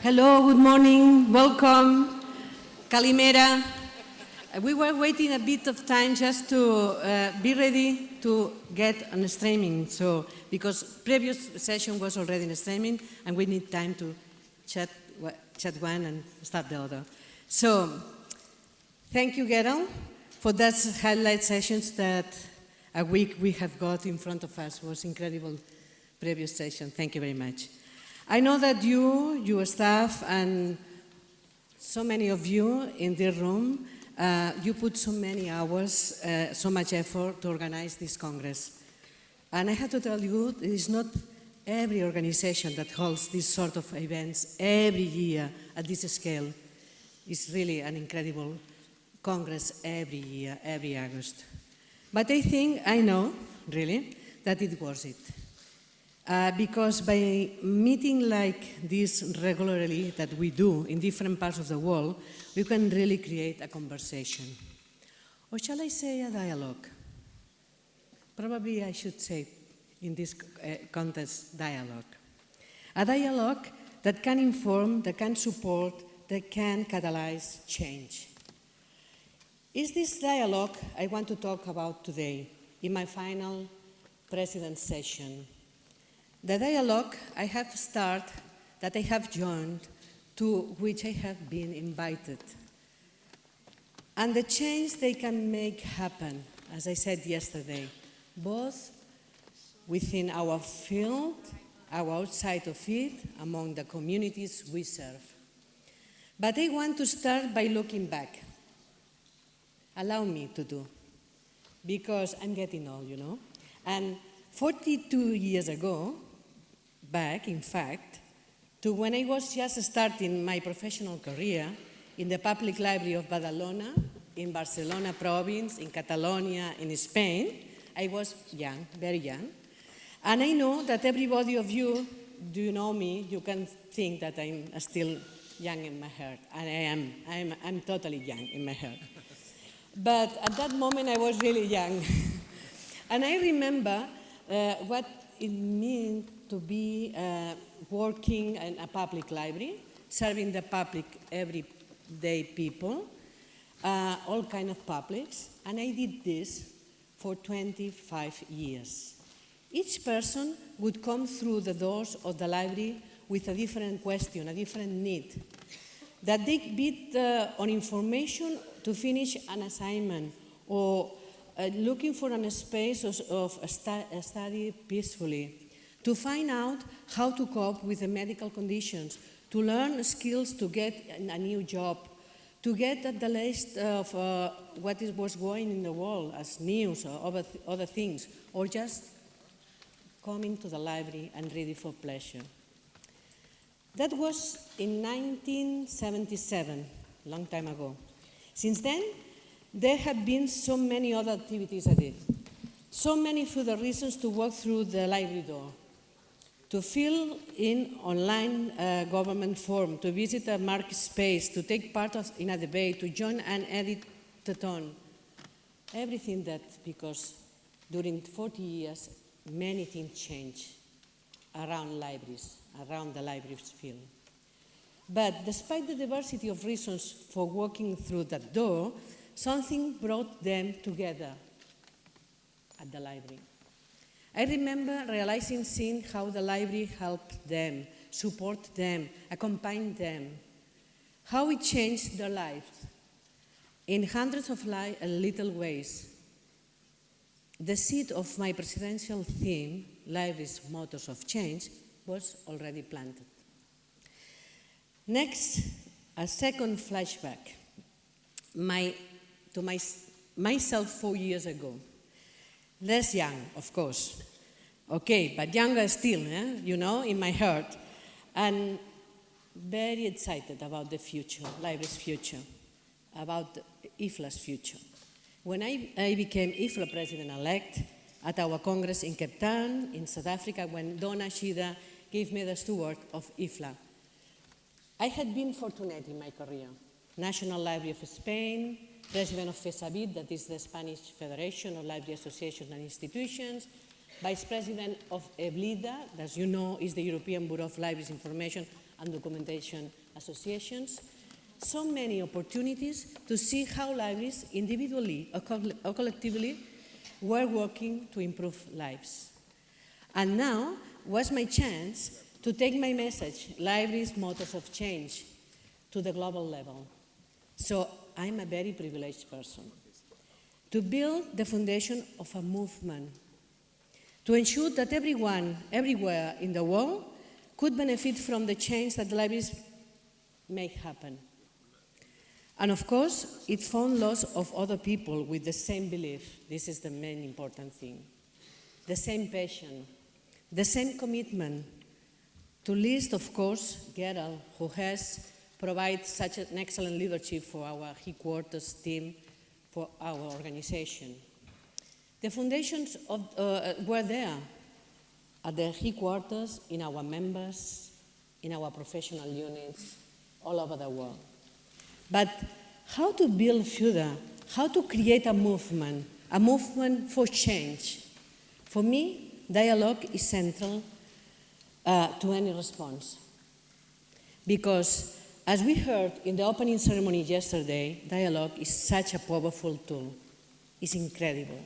Hello, good morning, welcome, Kalimera. We were waiting a bit of time just to be ready to get on streaming, because previous session was already in streaming and we need time to chat one and start the other. So, thank you, Gerald, for those highlight sessions that a week we have got in front of us. It was incredible previous session. Thank you very much. I know that you, your staff, and so many of you in this room, you put so many hours, so much effort to organize this Congress. And I have to tell you, it is not every organization that holds this sort of events every year at this scale. It's really an incredible Congress every year, every August. But I know, really, that it was it. Because by meeting like this regularly that we do in different parts of the world, we can really create a conversation. Or shall I say a dialogue? Probably I should say in this context, dialogue. A dialogue that can inform, that can support, that can catalyze change. It's this dialogue I want to talk about today in my final President's session. The dialogue I have started, that I have joined, to which I have been invited. And the change they can make happen, as I said yesterday, both within our field, our outside of it, among the communities we serve. But I want to start by looking back. Allow me to do, because I'm getting old, you know. And 42 years ago, back, in fact, to when I was just starting my professional career in the Public Library of Badalona, in Barcelona province, in Catalonia, in Spain. I was young, very young. And I know that everybody of you, do you know me, you can think that I'm still young in my heart. And I am. I'm totally young in my heart. But at that moment, I was really young. And I remember what it meant to be working in a public library, serving the public everyday people, all kind of publics, and I did this for 25 years. Each person would come through the doors of the library with a different question, a different need, that they bid on information to finish an assignment or looking for a space of study peacefully, to find out how to cope with the medical conditions, to learn skills to get a new job, to get at the latest of what was going in the world as news or other things, or just coming to the library and read it for pleasure. That was in 1977, a long time ago. Since then, there have been so many other activities I did, so many further reasons to walk through the library door, to fill in online government form, to visit a market space, to take part in a debate, to join an edit-a-thon. Everything that, because during 40 years, many things changed around libraries, around the libraries field. But despite the diversity of reasons for walking through that door, something brought them together at the library. I remember realizing, seeing how the library helped them, support them, accompanied them, how it changed their lives in hundreds of little ways. The seed of my presidential theme, Libraries, Motors of Change, was already planted. Next, a second flashback to myself 4 years ago. Less young, of course. Okay, but younger still, you know, in my heart. And very excited about the future, library's future, about IFLA's future. When I became IFLA president-elect at our Congress in Cape Town, in South Africa, when Donna Shida gave me the steward of IFLA, I had been fortunate in my career. National Library of Spain, President of FESAVIT, that is the Spanish Federation of Library Associations and Institutions, Vice President of EBLIDA, as you know, is the European Bureau of Libraries Information, and documentation associations, so many opportunities to see how libraries, individually or collectively, were working to improve lives. And now was my chance to take my message, libraries, motors of change, to the global level. So I'm a very privileged person. To build the foundation of a movement, to ensure that everyone, everywhere in the world, could benefit from the change that the libraries make happen. And of course, it found lots of other people with the same belief. This is the main important thing. The same passion, the same commitment. To list, of course, Gerald, who has provided such an excellent leadership for our headquarters team, for our organization. The foundations were there at the headquarters, in our members, in our professional units, all over the world. But how to build further, how to create a movement for change? For me, dialogue is central to any response. Because, as we heard in the opening ceremony yesterday, dialogue is such a powerful tool. It's incredible.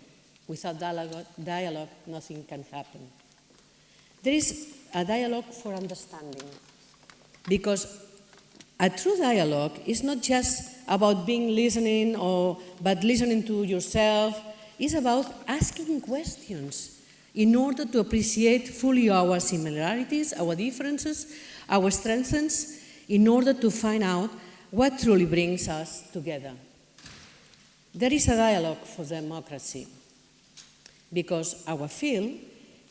Without dialogue, nothing can happen. There is a dialogue for understanding, because a true dialogue is not just about being listening, but listening to yourself. It's about asking questions in order to appreciate fully our similarities, our differences, our strengths, in order to find out what truly brings us together. There is a dialogue for democracy, because our field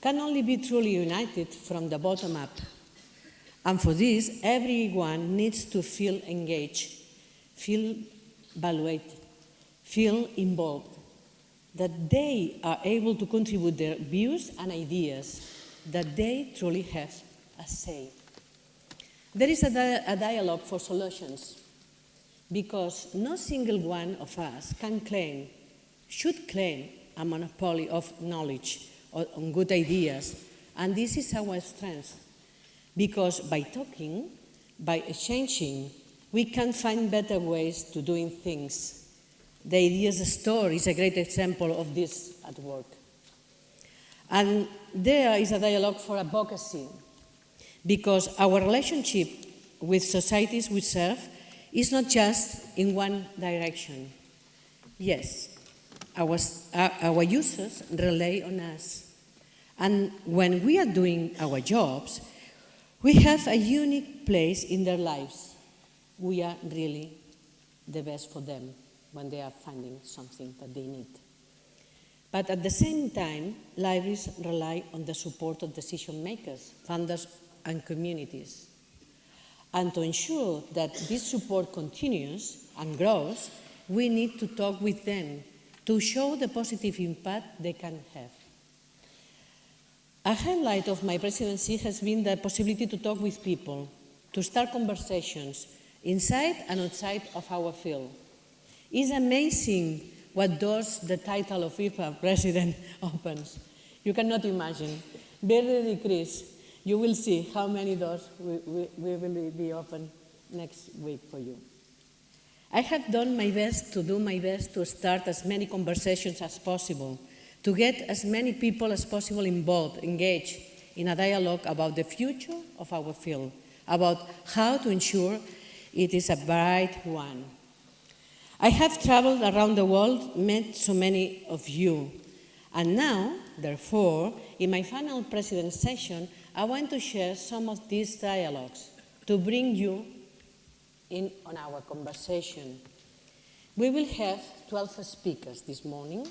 can only be truly united from the bottom up. And for this, everyone needs to feel engaged, feel evaluated, feel involved, that they are able to contribute their views and ideas, that they truly have a say. There is a dialogue for solutions, because no single one of us should claim a monopoly of knowledge or on good ideas, and this is our strength. Because by talking, by exchanging, we can find better ways to doing things. The Ideas Store is a great example of this at work. And there is a dialogue for advocacy, because our relationship with societies we serve is not just in one direction. Yes, our users rely on us. And when we are doing our jobs, we have a unique place in their lives. We are really the best for them when they are finding something that they need. But at the same time, libraries rely on the support of decision makers, funders, and communities. And to ensure that this support continues and grows, we need to talk with them to show the positive impact they can have. A highlight of my presidency has been the possibility to talk with people, to start conversations inside and outside of our field. It's amazing what doors the title of IFLA President opens. You cannot imagine. Be ready, Chris. You will see how many doors we will be open next week for you. I have done my best to start as many conversations as possible, to get as many people as possible involved, engaged in a dialogue about the future of our field, about how to ensure it is a bright one. I have traveled around the world, met so many of you, and now, therefore, in my final president session, I want to share some of these dialogues to bring you in on our conversation. We will have 12 speakers this morning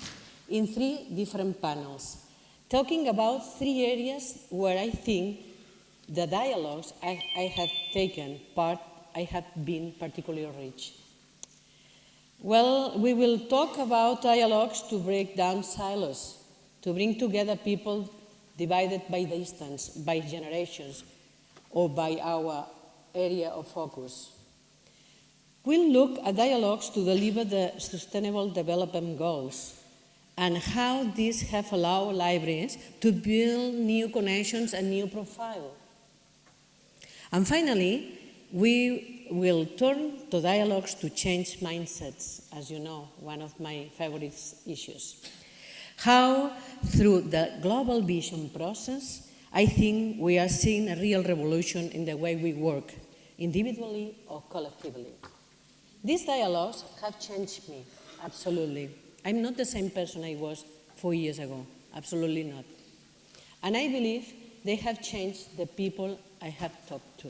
in 3 different panels, talking about 3 areas where I think the dialogues I have taken part, I have been particularly rich. Well, we will talk about dialogues to break down silos, to bring together people divided by distance, by generations, or by our area of focus. We'll look at dialogues to deliver the Sustainable Development Goals and how these have allowed libraries to build new connections and new profile. And finally, we will turn to dialogues to change mindsets, as you know, one of my favorite issues. How, through the global vision process, I think we are seeing a real revolution in the way we work, individually or collectively. These dialogues have changed me, absolutely. I'm not the same person I was 4 years ago, absolutely not. And I believe they have changed the people I have talked to.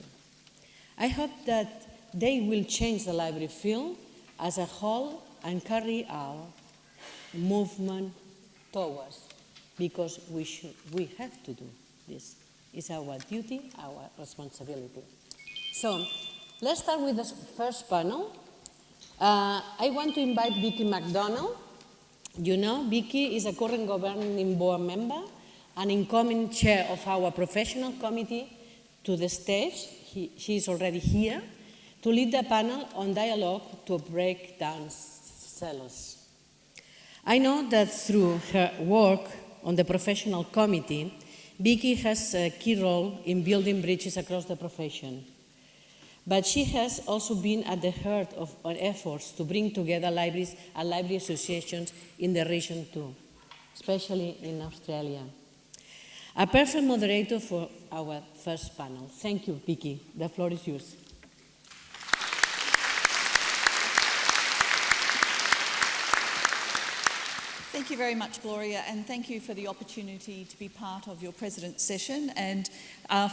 I hope that they will change the library field as a whole and carry our movement towards, because we have to do this. It's our duty, our responsibility. So let's start with the first panel. I want to invite Vicky McDonald. You know, Vicky is a current governing board member and incoming chair of our professional committee to the stage. She is already here to lead the panel on dialogue to break down silos. I know that through her work on the professional committee, Vicky has a key role in building bridges across the profession. But she has also been at the heart of our efforts to bring together libraries and library associations in the region too, especially in Australia. A perfect moderator for our first panel. Thank you, Vicky. The floor is yours. Thank you very much, Gloria, and thank you for the opportunity to be part of your President's session. And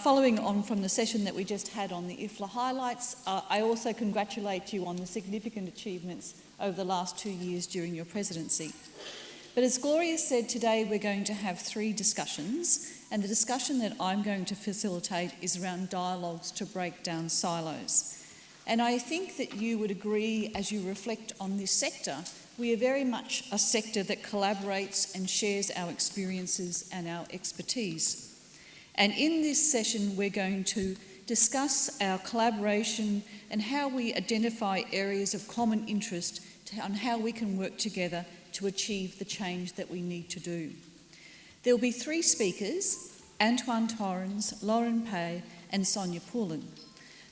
following on from the session that we just had on the IFLA highlights, I also congratulate you on the significant achievements over the last 2 years during your presidency. But as Gloria said, today we're going to have 3 discussions, and the discussion that I'm going to facilitate is around dialogues to break down silos. And I think that you would agree, as you reflect on this sector, we are very much a sector that collaborates and shares our experiences and our expertise. And in this session, we're going to discuss our collaboration and how we identify areas of common interest on how we can work together to achieve the change that we need to do. There will be 3 speakers, Antoine Torrens, Lauren Pay and Sonia Poulin.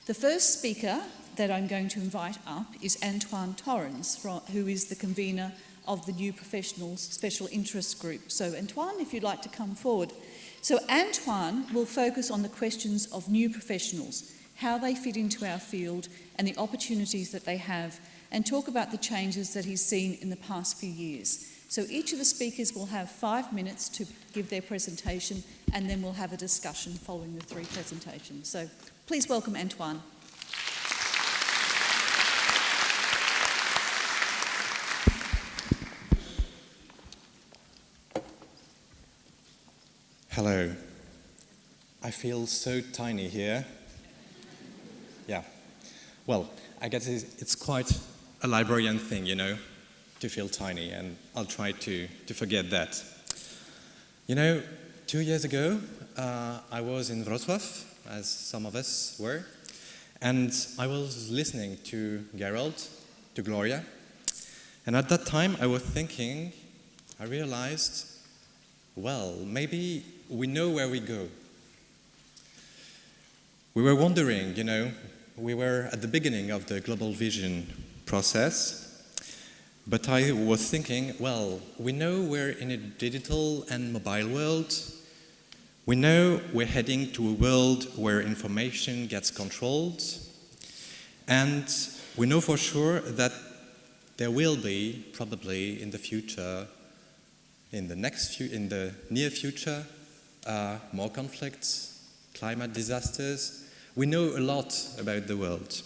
The first speaker that I'm going to invite up is Antoine Torrens, who is the convener of the New Professionals Special Interest Group. So Antoine, if you'd like to come forward. So Antoine will focus on the questions of new professionals, how they fit into our field and the opportunities that they have, and talk about the changes that he's seen in the past few years. So each of the speakers will have 5 minutes to give their presentation, and then we'll have a discussion following the 3 presentations. So please welcome Antoine. Hello. I feel so tiny here. Yeah. Well, I guess it's quite a librarian thing, you know, to feel tiny, and I'll try to forget that. You know, 2 years ago, I was in Wrocław, as some of us were, and I was listening to Gerald, to Gloria, and at that time I was thinking, I realized, well, maybe we know where we go. We were wondering, you know, we were at the beginning of the global vision process, but I was thinking, well, we know we're in a digital and mobile world. We know we're heading to a world where information gets controlled, and we know for sure that there will be, probably in the future, in the near future, more conflicts, climate disasters. We know a lot about the world.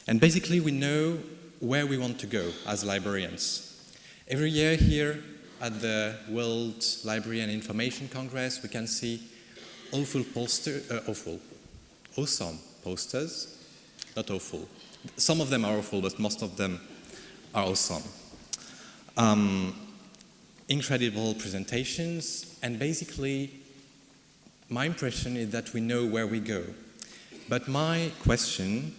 And basically we know where we want to go as librarians. Every year here at the World Library and Information Congress, we can see awesome posters. Not awful. Some of them are awful, but most of them are awesome. Incredible presentations, and basically my impression is that we know where we go. But my question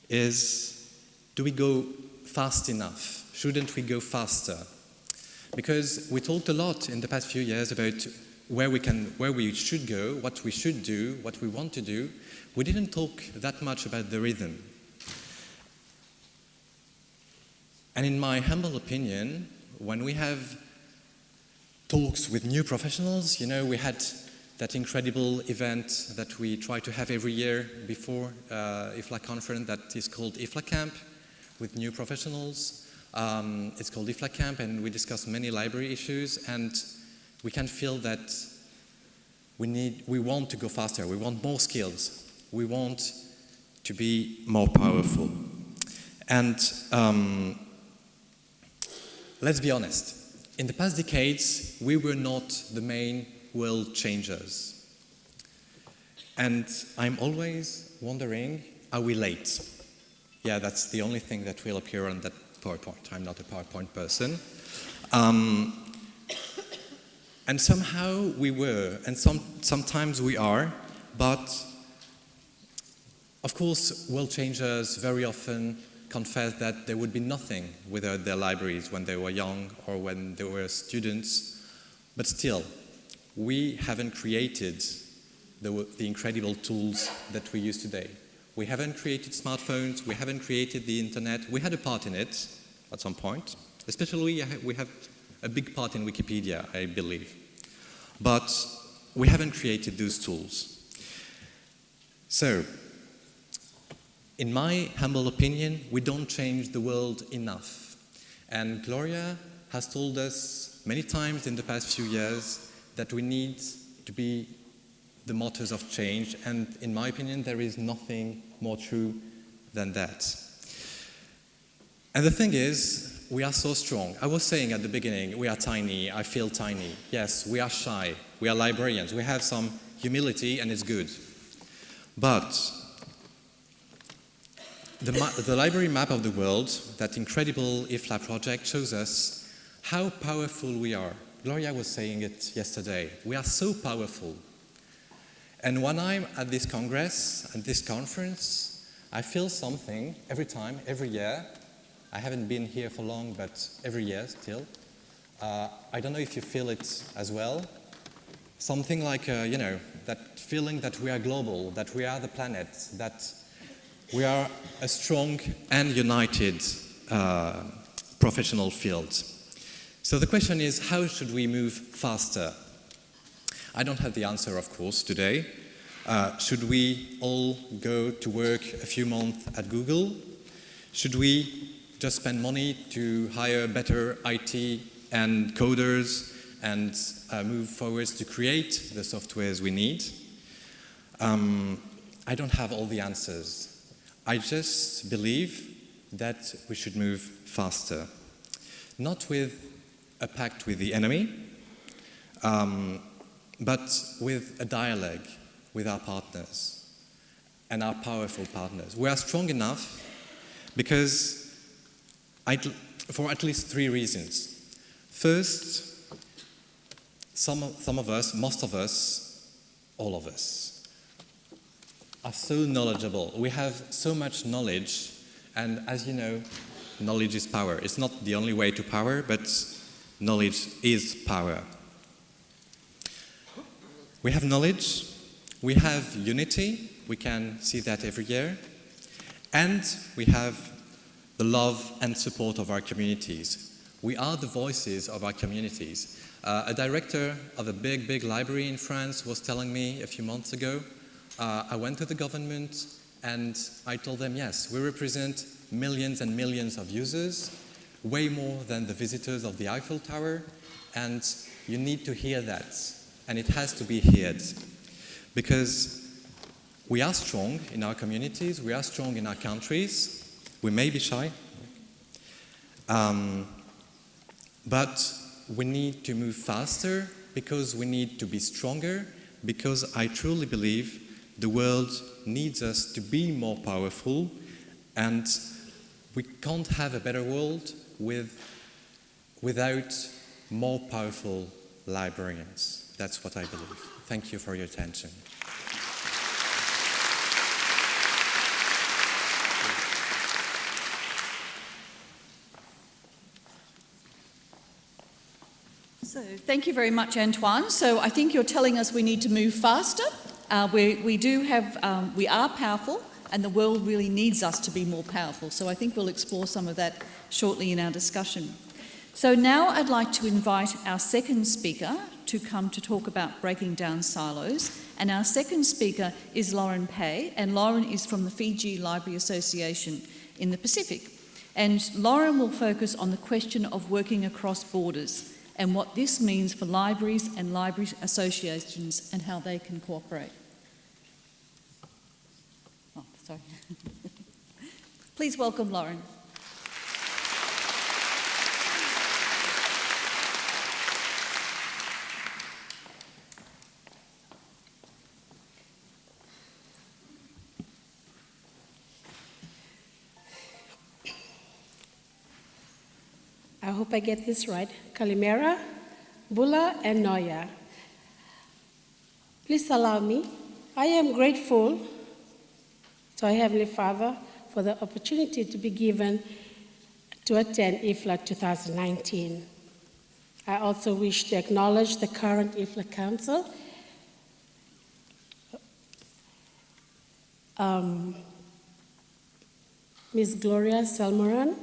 is, do we go fast enough? Shouldn't we go faster? Because we talked a lot in the past few years about where we should go, what we should do, what we want to do, we didn't talk that much about the rhythm. And in my humble opinion, when we have talks with new professionals, you know, we had that incredible event that we try to have every year before IFLA conference that is called IFLA Camp with new professionals. It's called IFLA Camp, and we discuss many library issues, and we can feel that we want to go faster, we want more skills, we want to be more powerful. And let's be honest, in the past decades, we were not the main world changers. And I'm always wondering, are we late? Yeah, that's the only thing that will appear on that PowerPoint. I'm not a PowerPoint person. And somehow we were, and sometimes we are, but of course, world changers very often confess that there would be nothing without their libraries when they were young or when they were students. But still, we haven't created the incredible tools that we use today. We haven't created smartphones, we haven't created the internet. We had a part in it at some point. Especially, we have a big part in Wikipedia, I believe. But we haven't created those tools. So, in my humble opinion, we don't change the world enough. And Glòria has told us many times in the past few years that we need to be the motors of change, and in my opinion, there is nothing more true than that. And the thing is, we are so strong. I was saying at the beginning, we are tiny, I feel tiny. Yes, we are shy, we are librarians, we have some humility, and it's good. But the library map of the world, that incredible IFLA project, shows us how powerful we are. Glòria was saying it yesterday. We are so powerful. And when I'm at this congress, at this conference, I feel something every time, every year. I haven't been here for long, but every year still. I don't know if you feel it as well. Something like, you know, that feeling that we are global, that we are the planet, that we are a strong and united professional field. So the question is, how should we move faster? I don't have the answer, of course, today. Should we all go to work a few months at Google? Should we just spend money to hire better IT and coders and move forwards to create the softwares we need? I don't have all the answers. I just believe that we should move faster. Not with a pact with the enemy, but with a dialogue with our partners and our powerful partners. We are strong enough because for at least 3 reasons. First, some of us, most of us, all of us, are so knowledgeable. We have so much knowledge, and as you know, knowledge is power. It's not the only way to power, but knowledge is power. We have knowledge, we have unity, we can see that every year, and we have the love and support of our communities. We are the voices of our communities. A director of a big library in France was telling me a few months ago, I went to the government and I told them, yes, we represent millions and millions of users, way more than the visitors of the Eiffel Tower, and you need to hear that, and it has to be heard. Because we are strong in our communities, we are strong in our countries, we may be shy, but we need to move faster because we need to be stronger, because I truly believe the world needs us to be more powerful, and we can't have a better world without more powerful librarians. That's what I believe. Thank you for your attention. So thank you very much, Antoine. So I think you're telling us we need to move faster. We are powerful, and the world really needs us to be more powerful. So I think we'll explore some of that shortly in our discussion. So now I'd like to invite our second speaker to come to talk about breaking down silos. And our second speaker is Lauren Pay, and Lauren is from the Fiji Library Association in the Pacific. And Lauren will focus on the question of working across borders and what this means for libraries and library associations and how they can cooperate. Oh, sorry. Please welcome Lauren. I hope I get this right. Kalimera, Bula, and Noya. Please allow me. I am grateful to our Heavenly Father for the opportunity to be given to attend IFLA 2019. I also wish to acknowledge the current IFLA Council, Ms. Glòria Pérez-Salmerón,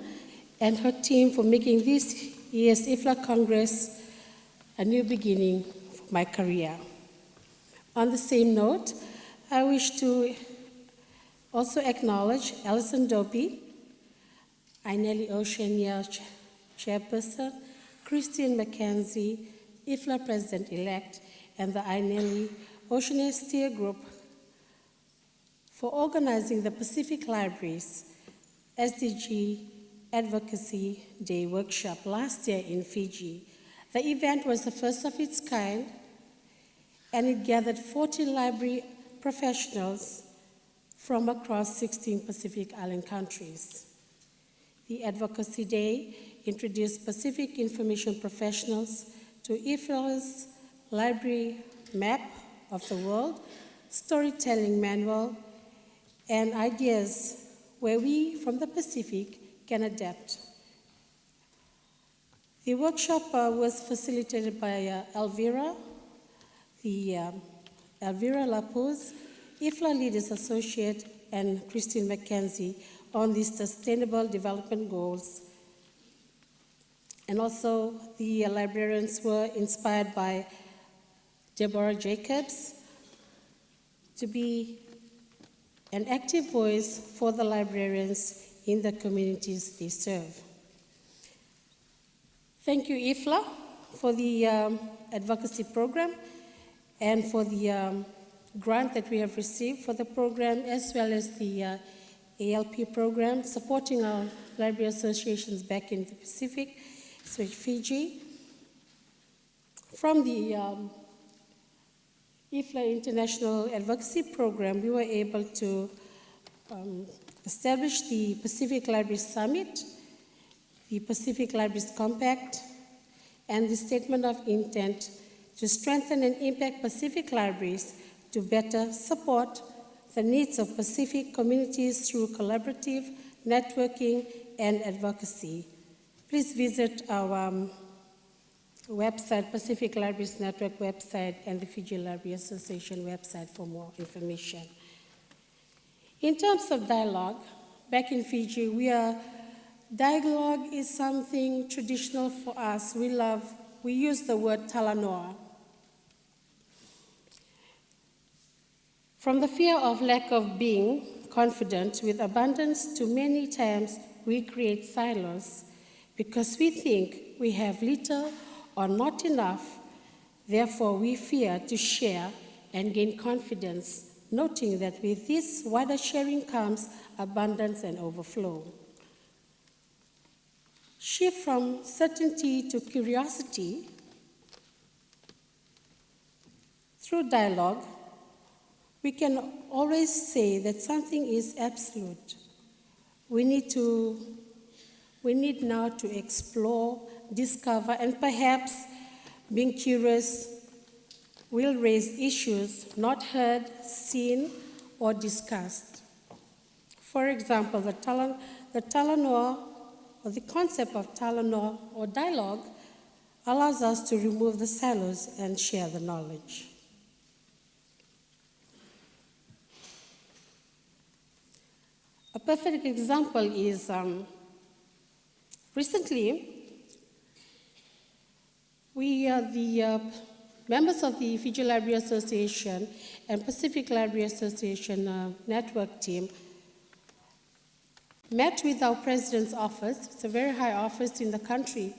and her team for making this year's IFLA Congress a new beginning for my career. On the same note, I wish to also acknowledge Alison Dopey, Aineli Oceania Chairperson, Christine McKenzie, IFLA President-elect, and the Aineli Oceania Steer Group for organizing the Pacific Libraries SDG Advocacy Day workshop last year in Fiji. The event was the first of its kind, and it gathered 40 library professionals from across 16 Pacific Island countries. The Advocacy Day introduced Pacific information professionals to IFLA's library map of the world, storytelling manual, and ideas where we from the Pacific can adapt. The workshop was facilitated by Elvira, Elvira Lapuz, IFLA Leaders Associate, and Christine McKenzie on the Sustainable Development Goals. And also the librarians were inspired by Deborah Jacobs to be an active voice for the librarians in the communities they serve. Thank you, IFLA, for the advocacy program and for the grant that we have received for the program, as well as the ALP program, supporting our library associations back in the Pacific, so Fiji. From the IFLA International Advocacy Program, we were able to establish the Pacific Libraries Summit, the Pacific Libraries Compact, and the Statement of Intent to strengthen and impact Pacific libraries to better support the needs of Pacific communities through collaborative networking and advocacy. Please visit our website, Pacific Libraries Network website, and the Fiji Library Association website for more information. In terms of dialogue, back in Fiji, dialogue is something traditional for us. We use the word talanoa. From the fear of lack of being confident with abundance to many times we create silos because we think we have little or not enough. Therefore, we fear to share and gain confidence, noting that with this wider sharing comes abundance and overflow. Shift from certainty to curiosity. Through dialogue, we can always say that something is absolute. We need now to explore, discover, and perhaps being curious will raise issues not heard, seen, or discussed. For example, the talanoa, or the concept of talanoa or dialogue, allows us to remove the silos and share the knowledge. A perfect example is recently we are the members of the Fiji Library Association and Pacific Library Association network team met with our president's office. It's a very high office in the country,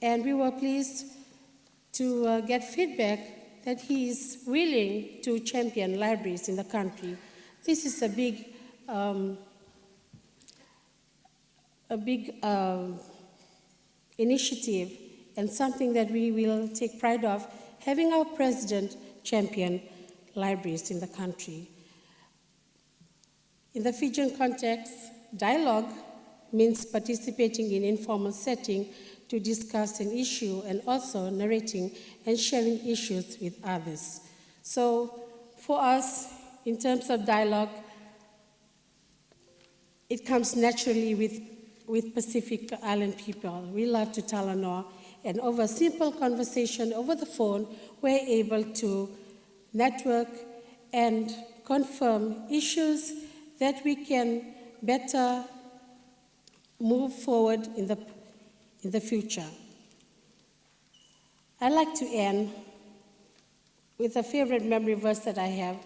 and we were pleased to get feedback that he is willing to champion libraries in the country. This is a big initiative and something that we will take pride of, having our president champion libraries in the country. In the Fijian context, dialogue means participating in informal setting to discuss an issue and also narrating and sharing issues with others. So for us, in terms of dialogue, it comes naturally with Pacific Island people. We love to Talanoa, and over simple conversation over the phone, we're able to network and confirm issues that we can better move forward in the future. I'd like to end with a favorite memory verse that I have.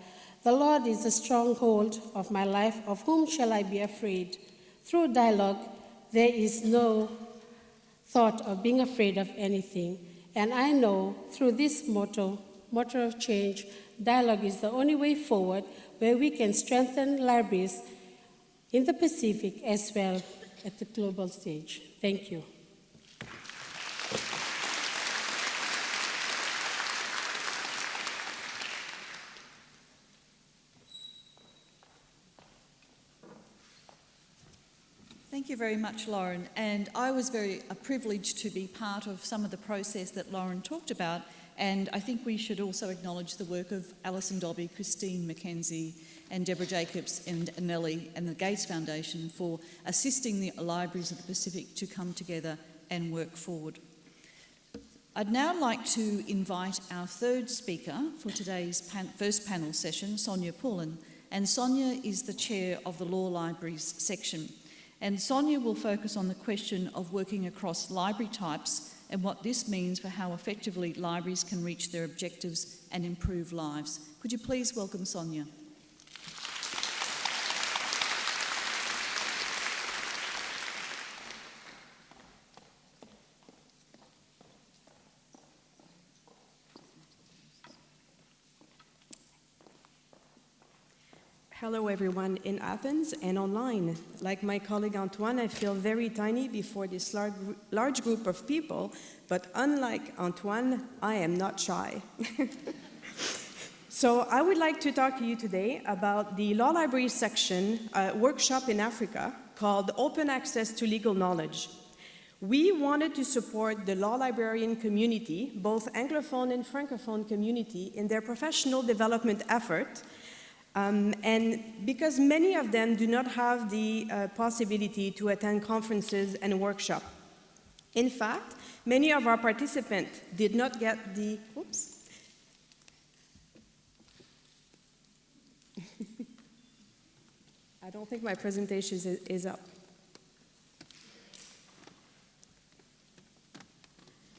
The Lord is the stronghold of my life, of whom shall I be afraid? Through dialogue, there is no thought of being afraid of anything. And I know through this motto of change, dialogue is the only way forward where we can strengthen libraries in the Pacific as well at the global stage. Thank you. Thank you very much, Lauren. And I was very privileged to be part of some of the process that Lauren talked about. And I think we should also acknowledge the work of Alison Dobby, Christine McKenzie, and Deborah Jacobs and Nellie and the Gates Foundation for assisting the libraries of the Pacific to come together and work forward. I'd now like to invite our third speaker for today's first panel session, Sonia Pullen. And Sonia is the chair of the Law Libraries section. And Sonia will focus on the question of working across library types and what this means for how effectively libraries can reach their objectives and improve lives. Could you please welcome Sonia? Hello everyone in Athens and online. Like my colleague Antoine, I feel very tiny before this large group of people, but unlike Antoine, I am not shy. So I would like to talk to you today about the Law Library section workshop in Africa called Open Access to Legal Knowledge. We wanted to support the law librarian community, both Anglophone and Francophone community, in their professional development effort. And because many of them do not have the possibility to attend conferences and workshops. In fact, many of our participants did not get the, oops. I don't think my presentation is up.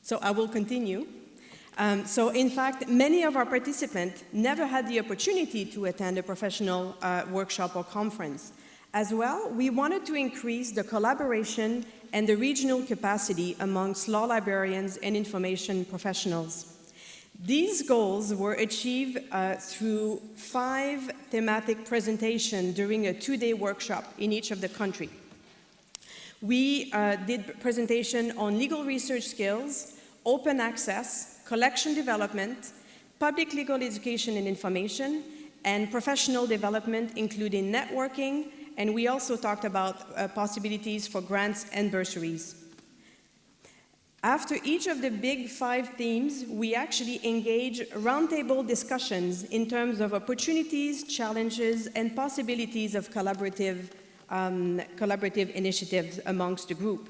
So I will continue. So in fact, many of our participants never had the opportunity to attend a professional workshop or conference. As well, we wanted to increase the collaboration and the regional capacity amongst law librarians and information professionals. These goals were achieved through 5 thematic presentations during a 2-day workshop in each of the countries. We did presentation on legal research skills, open access, collection development, public legal education and information, and professional development, including networking, and we also talked about possibilities for grants and bursaries. After each of the big 5 themes, we actually engage roundtable discussions in terms of opportunities, challenges, and possibilities of collaborative initiatives amongst the group.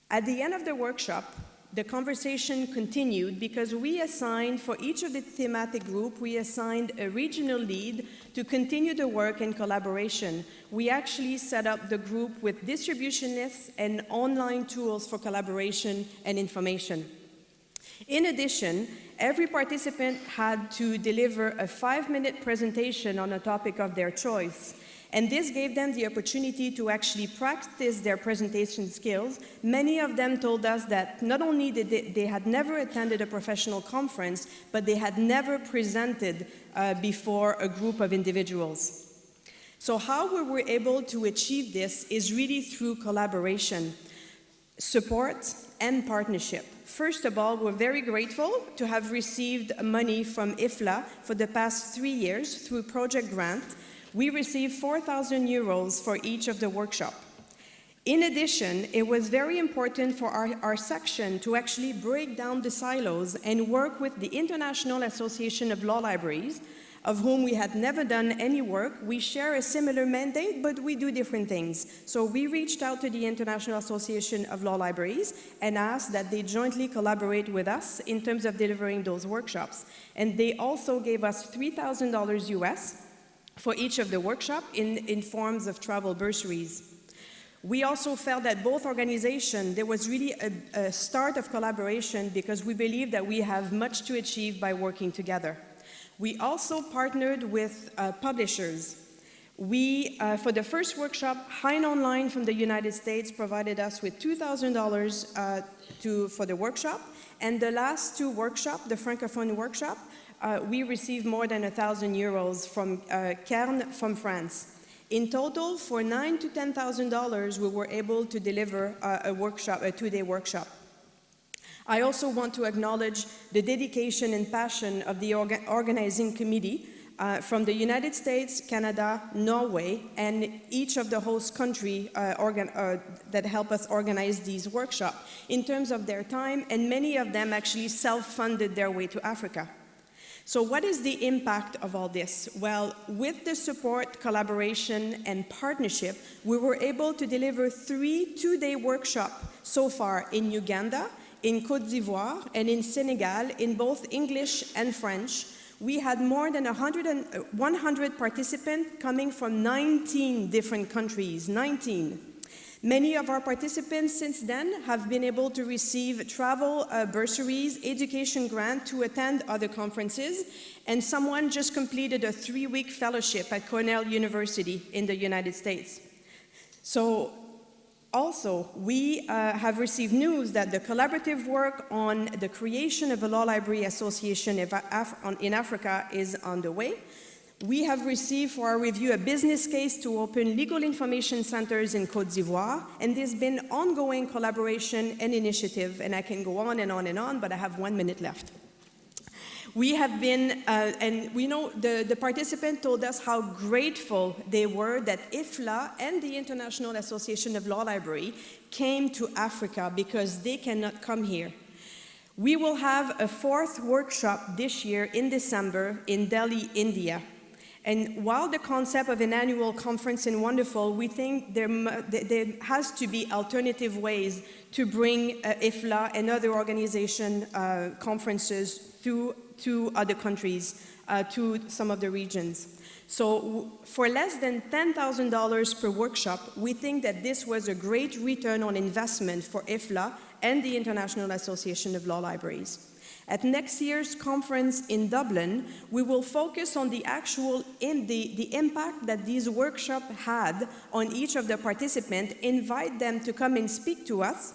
At the end of the workshop, the conversation continued because we assigned, for each of the thematic group, we assigned a regional lead to continue the work in collaboration. We actually set up the group with distribution lists and online tools for collaboration and information. In addition, every participant had to deliver a 5-minute presentation on a topic of their choice. And this gave them the opportunity to actually practice their presentation skills. Many of them told us that not only did they had never attended a professional conference, but they had never presented before a group of individuals. So how we were able to achieve this is really through collaboration, support, and partnership. First of all, we're very grateful to have received money from IFLA for the past 3 years through Project Grant. We received 4,000 euros for each of the workshops. In addition, it was very important for our section to actually break down the silos and work with the International Association of Law Libraries, of whom we had never done any work. We share a similar mandate, but we do different things. So we reached out to the International Association of Law Libraries and asked that they jointly collaborate with us in terms of delivering those workshops. And they also gave us $3,000 US for each of the workshops in forms of travel bursaries. We also felt that both organizations, there was really a start of collaboration because we believe that we have much to achieve by working together. We also partnered with publishers. We, for the first workshop, Hein Online from the United States provided us with $2,000 for the workshop. And the last 2 workshops, the Francophone workshop, we received more than 1,000 euros from Cairn from France. In total, for $9,000 to $10,000, we were able to deliver a workshop, a 2-day workshop. I also want to acknowledge the dedication and passion of the organizing committee from the United States, Canada, Norway, and each of the host countries that help us organize these workshops in terms of their time, and many of them actually self-funded their way to Africa. So what is the impact of all this? Well, with the support, collaboration, and partnership, we were able to deliver 3 2-day workshops so far in Uganda, in Côte d'Ivoire, and in Senegal, in both English and French. We had more than 100 participants coming from 19 different countries, 19. Many of our participants since then have been able to receive travel bursaries, education grant to attend other conferences, and someone just completed a 3-week fellowship at Cornell University in the United States. So also, we have received news that the collaborative work on the creation of a law library association in Africa is underway. We have received for our review a business case to open legal information centers in Côte d'Ivoire, and there's been ongoing collaboration and initiative, and I can go on and on and on, but I have 1 minute left. We have been, and we know the participant told us how grateful they were that IFLA and the International Association of Law Library came to Africa because they cannot come here. We will have a 4th workshop this year in December in Delhi, India. And while the concept of an annual conference is wonderful, we think there has to be alternative ways to bring IFLA and other organization conferences to other countries, to some of the regions. So for less than $10,000 per workshop, we think that this was a great return on investment for IFLA and the International Association of Law Libraries. At next year's conference in Dublin, we will focus on the actual the impact that these workshops had on each of the participants, invite them to come and speak to us,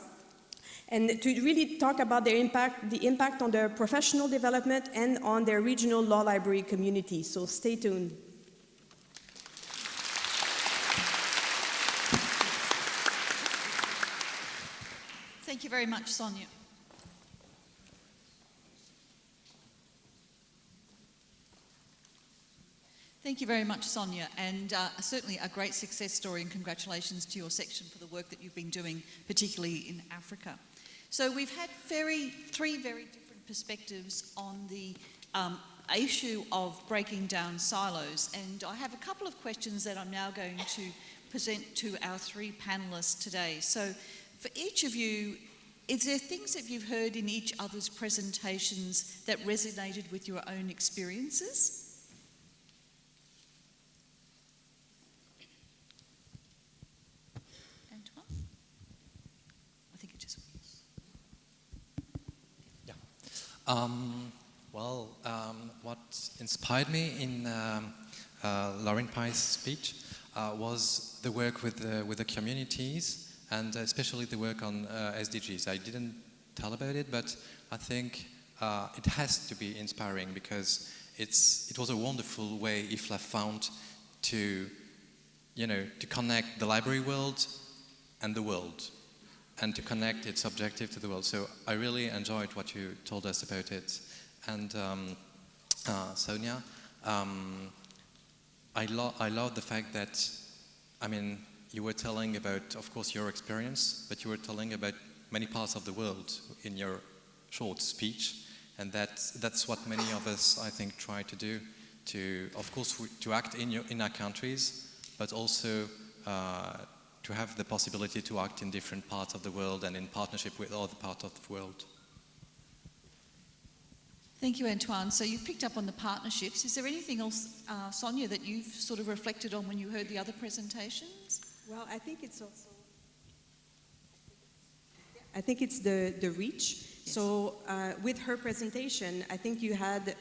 and to really talk about their impact, the impact on their professional development and on their regional law library community. So stay tuned. Thank you very much, Sonia. Thank you very much, Sonia, and certainly a great success story, and congratulations to your section for the work that you've been doing, particularly in Africa. So we've had three very different perspectives on the issue of breaking down silos, and I have a couple of questions that I'm now going to present to our 3 panellists today. So for each of you, Is there things that you've heard in each other's presentations that resonated with your own experiences? Antoine? I think it just was. Yeah. What inspired me in Lauren Pye's speech was the work with the communities, and especially the work on SDGs. I didn't tell about it, but I think it has to be inspiring, because it was a wonderful way IFLA found to connect the library world and the world, and to connect its objective to the world. So I really enjoyed what you told us about it. And Sonia, I love the fact that, you were telling about, of course, your experience, but you were telling about many parts of the world in your short speech, and that's what many of us, I think, try to do, of course, to act in our countries, but also to have the possibility to act in different parts of the world and in partnership with other parts of the world. Thank you, Antoine. So you've picked up on the partnerships. Is there anything else, Sonia, that you've sort of reflected on when you heard the other presentations? Well, I think it's also, the reach. Yes. So with her presentation, I think you had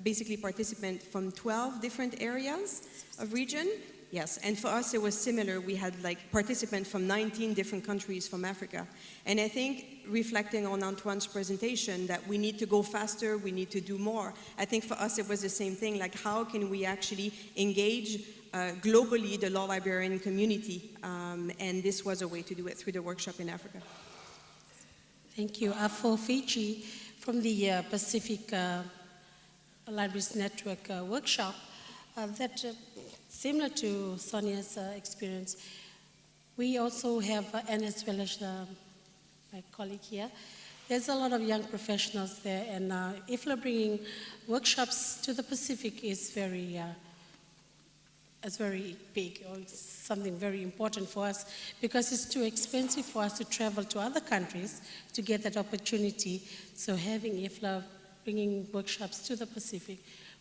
basically participants from 12 different areas of region. Yes, and for us it was similar. We had participants from 19 different countries from Africa. And I think, reflecting on Antoine's presentation, that we need to go faster, we need to do more. I think for us it was the same thing, how can we actually engage globally the law librarian community, and this was a way to do it through the workshop in Africa. Thank you. For Fiji, from the Pacific Libraries Network workshop, that similar to Sonia's experience, we also have, and as well as my colleague here, there's a lot of young professionals there, and IFLA bringing workshops to the Pacific is very big, or it's something very important for us, because it's too expensive for us to travel to other countries to get that opportunity. So having IFLA bringing workshops to the Pacific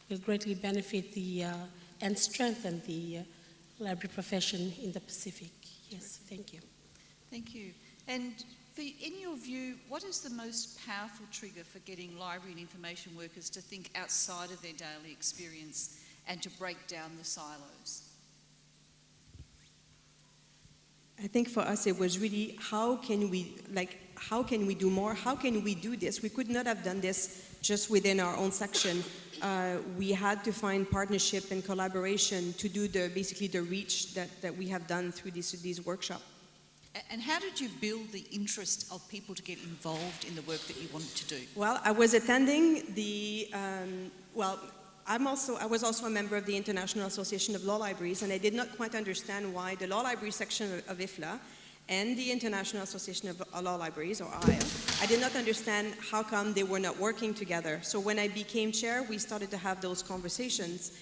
will greatly benefit and strengthen the library profession in the Pacific. Yes, thank you. Thank you. And in your view, what is the most powerful trigger for getting library and information workers to think outside of their daily experience and to break down the silos? I think for us it was really, how can we do more? How can we do this? We could not have done this just within our own section. We had to find partnership and collaboration to do basically the reach that we have done through these workshops. And how did you build the interest of people to get involved in the work that you wanted to do? Well, I was attending I was also a member of the International Association of Law Libraries, and I did not quite understand why the Law Library section of IFLA and the International Association of Law Libraries, or IFLA, I did not understand how come they were not working together. So when I became chair, we started to have those conversations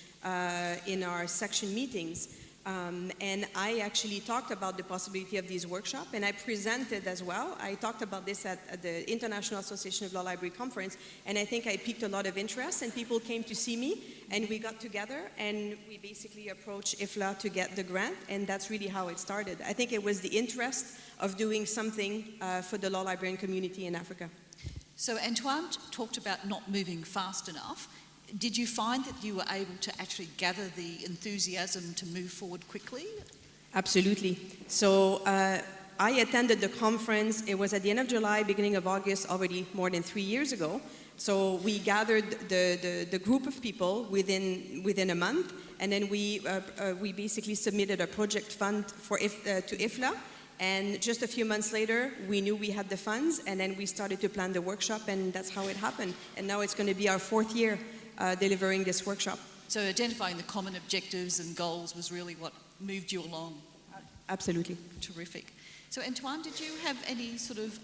in our section meetings. And I actually talked about the possibility of these workshops, and I presented as well. I talked about this at the International Association of Law Library Conference, and I think I piqued a lot of interest, and people came to see me, and we got together, and we basically approached IFLA to get the grant, and that's really how it started. I think it was the interest of doing something for the law librarian community in Africa. So Antoine talked about not moving fast enough. Did you find that you were able to actually gather the enthusiasm to move forward quickly? Absolutely. So I attended the conference. It was at the end of July, beginning of August, already more than 3 years ago. So we gathered the group of people within a month, and then we basically submitted a project fund to IFLA. And just a few months later, we knew we had the funds, and then we started to plan the workshop, and that's how it happened. And now it's going to be our 4th year delivering this workshop. So identifying the common objectives and goals was really what moved you along. Absolutely. Terrific. So Antoine, did you have any sort of,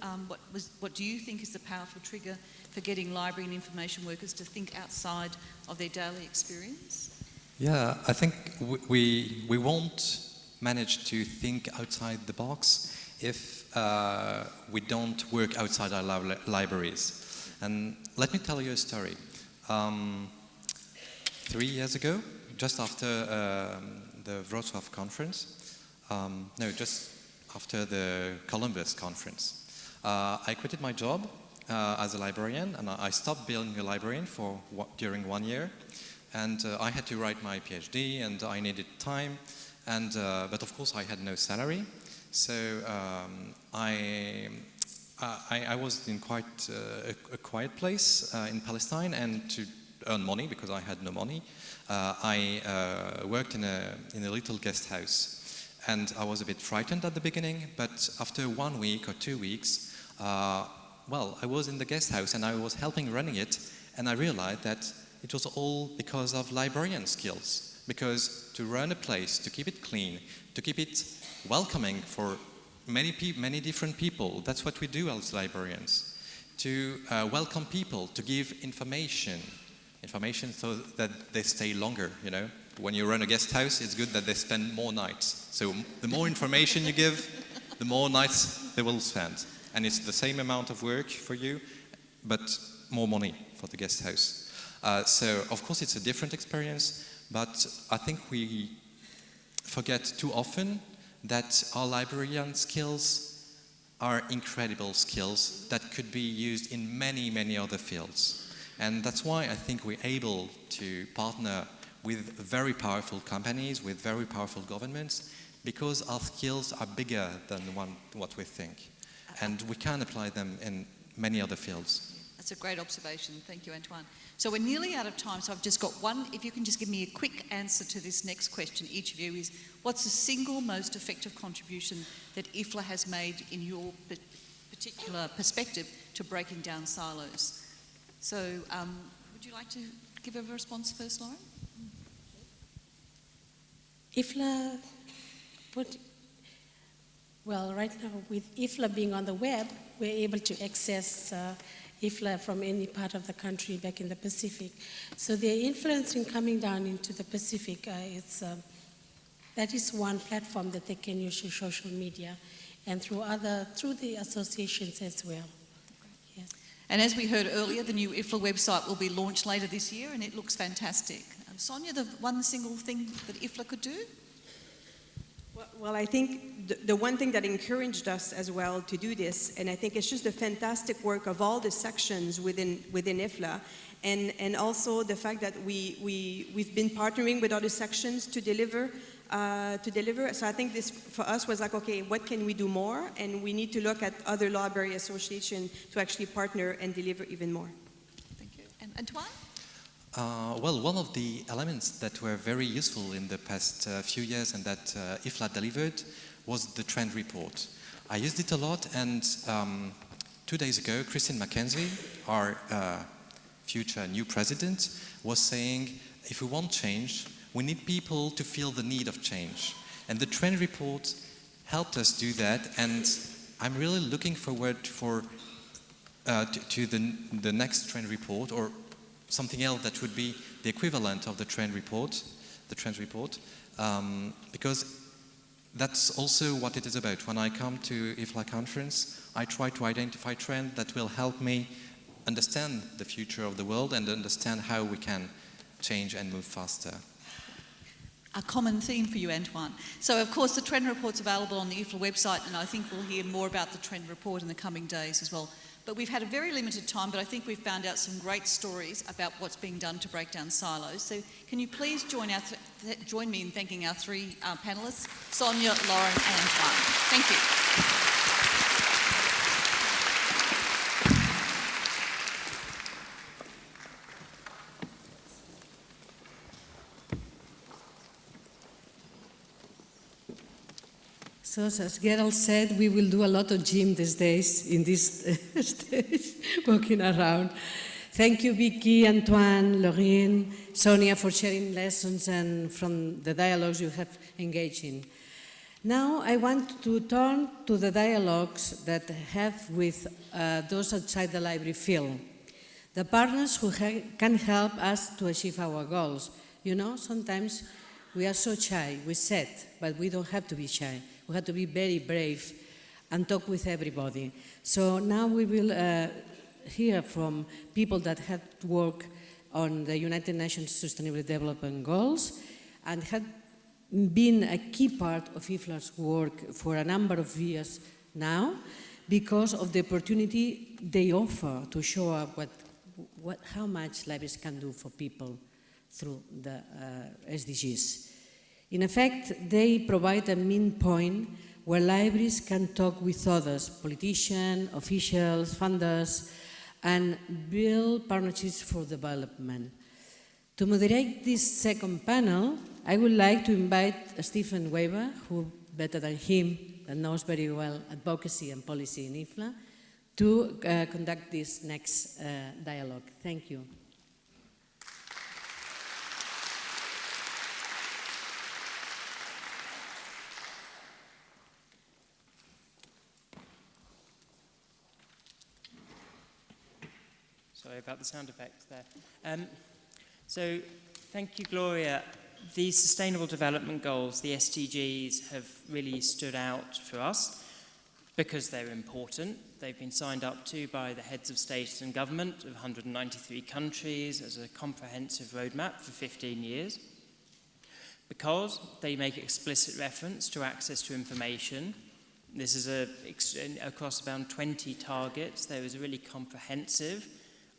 what do you think is the powerful trigger for getting library and information workers to think outside of their daily experience? Yeah, I think we won't manage to think outside the box if we don't work outside our libraries. And let me tell you a story. 3 years ago, just after the Wrocław conference, just after the Columbus conference, I quitted my job as a librarian, and I stopped being a librarian during 1 year, and I had to write my PhD, and I needed time, and but of course I had no salary, so I was in quite a quiet place in Palestine, and to earn money, because I had no money, I worked in a little guest house. And I was a bit frightened at the beginning, but after 1 week or 2 weeks, I was in the guest house and I was helping running it, and I realized that it was all because of librarian skills. Because to run a place, to keep it clean, to keep it welcoming for many different people, that's what we do as librarians. To welcome people, to give information so that they stay longer, you know. When you run a guest house, it's good that they spend more nights. So the more information you give, the more nights they will spend. And it's the same amount of work for you, but more money for the guest house. So of course it's a different experience, but I think we forget too often that our librarian skills are incredible skills that could be used in many other fields. And that's why I think we're able to partner with very powerful companies, with very powerful governments, because our skills are bigger than what we think. And we can apply them in many other fields. That's a great observation. Thank you, Antoine. So we're nearly out of time, so I've just got one. If you can just give me a quick answer to this next question, each of you, is what's the single most effective contribution that IFLA has made in your particular perspective to breaking down silos? So would you like to give a response first, Lauren? IFLA, right now with IFLA being on the web, we're able to access IFLA from any part of the country back in the Pacific. So their influence in coming down into the Pacific, that is one platform that they can use through social media and through the associations as well. Yes. And as we heard earlier, the new IFLA website will be launched later this year, and it looks fantastic. Sonia, the one single thing that IFLA could do? Well, I think the one thing that encouraged us as well to do this, and I think it's just the fantastic work of all the sections within IFLA, and also the fact that we've been partnering with other sections to deliver. So I think this for us was like, okay, what can we do more? And we need to look at other library associations to actually partner and deliver even more. Thank you. And Antoine? One of the elements that were very useful in the past few years and that IFLA delivered was the trend report. I used it a lot, and 2 days ago, Christine McKenzie, our future new president, was saying, if we want change, we need people to feel the need of change. And the trend report helped us do that, and I'm really looking forward to the next trend report, or something else that would be the equivalent of the trend report, because that's also what it is about. When I come to IFLA conference, I try to identify trends that will help me understand the future of the world and understand how we can change and move faster. A common theme for you, Antoine. So, of course, the trend report's available on the IFLA website, and I think we'll hear more about the trend report in the coming days as well. But we've had a very limited time, but I think we've found out some great stories about what's being done to break down silos. So can you please join me in thanking our three panellists, Sonia, Lauren and Antoine. Thank you. So, as Gerald said, we will do a lot of gym these days in this stage, walking around. Thank you, Vicky, Antoine, Laurine, Sonia, for sharing lessons and from the dialogues you have engaged in. Now, I want to turn to the dialogues that have with those outside the library field, the partners who can help us to achieve our goals. You know, sometimes we are so shy, we said, but we don't have to be shy. We have to be very brave and talk with everybody. So now we will hear from people that have worked on the United Nations Sustainable Development Goals and had been a key part of IFLA's work for a number of years now because of the opportunity they offer to show up how much libraries can do for people through the SDGs. In effect, they provide a mean point where libraries can talk with others, politicians, officials, funders, and build partnerships for development. To moderate this second panel, I would like to invite Stephen Weber, who better than him, that knows very well advocacy and policy in IFLA, to conduct this next dialogue. Thank you. Sorry about the sound effects there. So thank you, Gloria. These Sustainable Development Goals, the SDGs, have really stood out for us because they're important. They've been signed up to by the heads of state and government of 193 countries as a comprehensive roadmap for 15 years. Because they make explicit reference to access to information. This is across about 20 targets. There is a really comprehensive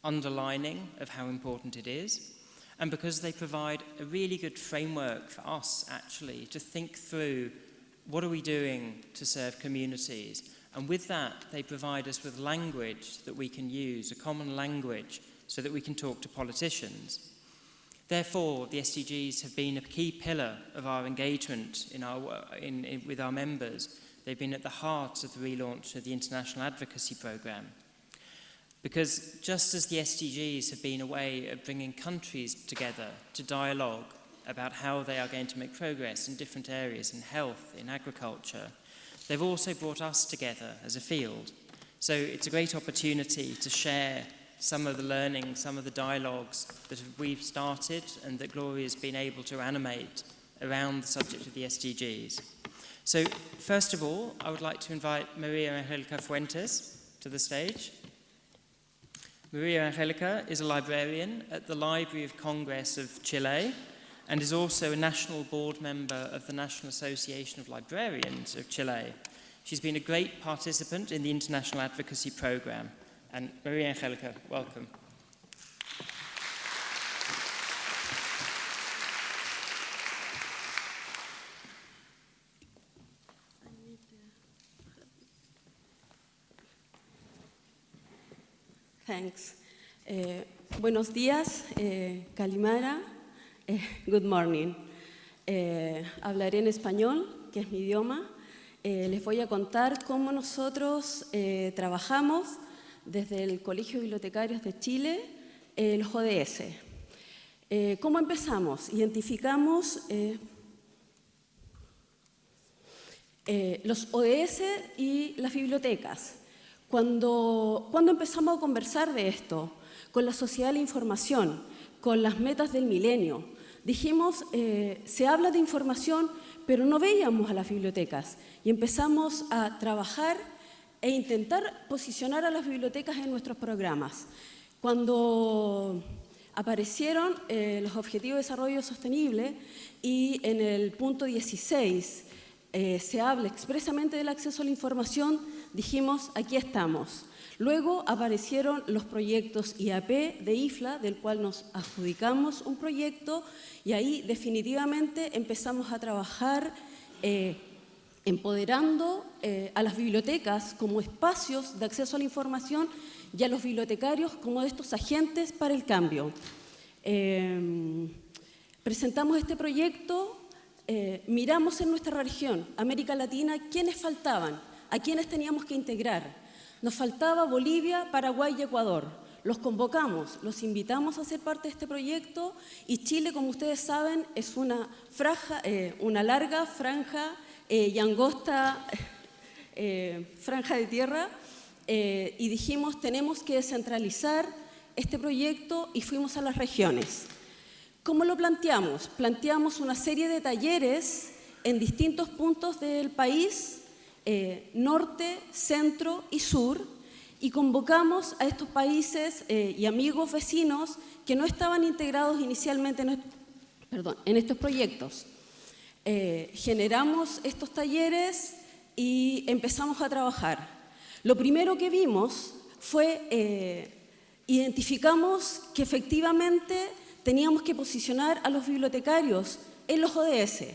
underlining of how important it is. And because they provide a really good framework for us, actually, to think through what are we doing to serve communities. And with that, they provide us with language that we can use, a common language, so that we can talk to politicians. Therefore, the SDGs have been a key pillar of our engagement with our members. They've been at the heart of the relaunch of the International Advocacy Programme. Because just as the SDGs have been a way of bringing countries together to dialogue about how they are going to make progress in different areas, in health, in agriculture, they've also brought us together as a field. So it's a great opportunity to share some of the learning, some of the dialogues that we've started and that Gloria has been able to animate around the subject of the SDGs. So first of all, I would like to invite Maria Angelica Fuentes to the stage. Maria Angelica is a librarian at the Library of Congress of Chile and is also a national board member of the National Association of Librarians of Chile. She's been a great participant in the International Advocacy Programme. And Maria Angelica, welcome. Thanks. Buenos días, Kalimara, good morning. Hablaré en español, que es mi idioma. Les voy a contar cómo nosotros trabajamos desde el Colegio de Bibliotecarios de Chile, los ODS. ¿Cómo empezamos? Identificamos los ODS y las bibliotecas. Cuando empezamos a conversar de esto, con la sociedad de la información, con las metas del milenio, dijimos, se habla de información, pero no veíamos a las bibliotecas. Y empezamos a trabajar e intentar posicionar a las bibliotecas en nuestros programas. Cuando aparecieron los Objetivos de Desarrollo Sostenible y en el punto 16 se habla expresamente del acceso a la información, dijimos, aquí estamos. Luego aparecieron los proyectos IAP de IFLA, del cual nos adjudicamos un proyecto, y ahí definitivamente empezamos a trabajar empoderando a las bibliotecas como espacios de acceso a la información y a los bibliotecarios como estos agentes para el cambio. Presentamos este proyecto, miramos en nuestra región, América Latina, quiénes faltaban, a quiénes teníamos que integrar. Nos faltaba Bolivia, Paraguay y Ecuador. Los convocamos, los invitamos a ser parte de este proyecto y Chile, como ustedes saben, es una larga franja y angosta franja de tierra y dijimos tenemos que descentralizar este proyecto y fuimos a las regiones. ¿Cómo lo planteamos? Planteamos una serie de talleres en distintos puntos del país norte, centro y sur, y convocamos a estos países y amigos vecinos que no estaban integrados inicialmente en estos proyectos. Generamos estos talleres y empezamos a trabajar. Lo primero que vimos fue, identificamos que efectivamente teníamos que posicionar a los bibliotecarios en los ODS.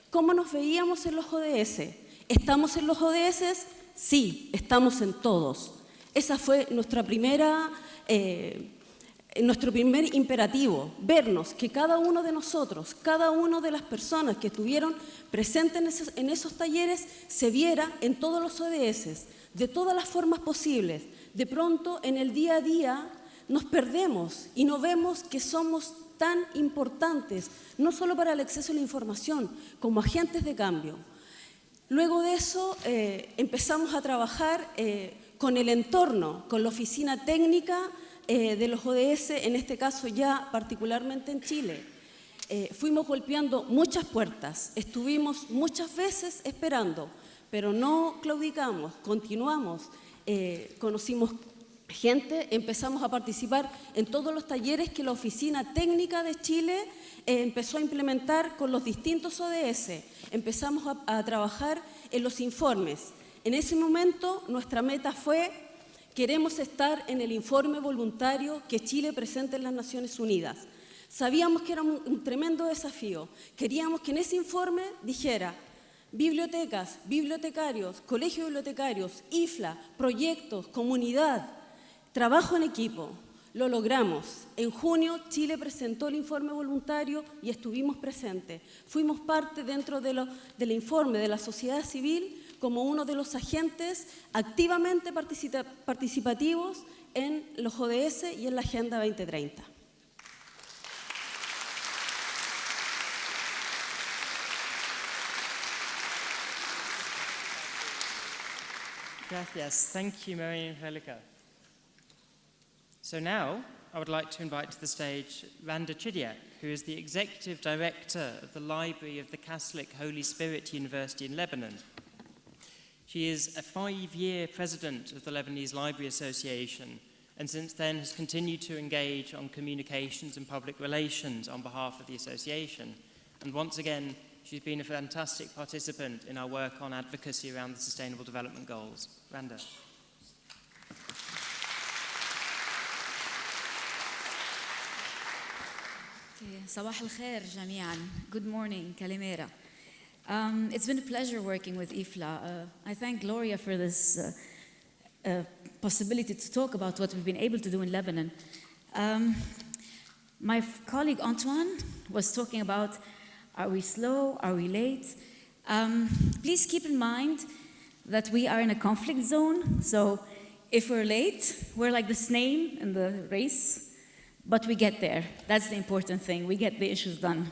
¿Cómo nos veíamos en los ODS? ¿Estamos en los ODS? Sí, estamos en todos. Esa fue nuestro primer imperativo, vernos que cada uno de nosotros, cada una de las personas que estuvieron presentes en esos talleres se viera en todos los ODS, de todas las formas posibles. De pronto, en el día a día, nos perdemos y no vemos que somos tan importantes, no solo para el acceso a la información, como agentes de cambio. Luego de eso, empezamos a trabajar con el entorno, con la oficina técnica de los ODS, en este caso ya particularmente en Chile. Fuimos golpeando muchas puertas, estuvimos muchas veces esperando, pero no claudicamos, continuamos, conocimos gente, empezamos a participar en todos los talleres que la oficina técnica de Chile empezó a implementar con los distintos ODS. Empezamos a trabajar en los informes. En ese momento nuestra meta fue: queremos estar en el informe voluntario que Chile presenta en las Naciones Unidas. Sabíamos que era un tremendo desafío. Queríamos que en ese informe dijera bibliotecas, bibliotecarios, colegios bibliotecarios, IFLA, proyectos, comunidad, trabajo en equipo. Lo logramos. En junio Chile presentó el informe voluntario y estuvimos presentes. Fuimos parte dentro del informe de la sociedad civil como uno de los agentes activamente participativos en los ODS y en la Agenda 2030. Gracias. Thank you, Maria Angelica. So now, I would like to invite to the stage Randa Chidiak, who is the Executive Director of the Library of the Catholic Holy Spirit University in Lebanon. She is a 5-year president of the Lebanese Library Association, and since then has continued to engage on communications and public relations on behalf of the association. And once again, she's been a fantastic participant in our work on advocacy around the Sustainable Development Goals. Randa. صباح الخير جميعا. Good morning, Kalimera. It's been a pleasure working with IFLA. I thank Glòria for this possibility to talk about what we've been able to do in Lebanon. My colleague Antoine was talking about, are we slow, are we late? Please keep in mind that we are in a conflict zone, so if we're late, we're like the snail in the race, but we get there. That's the important thing. We get the issues done.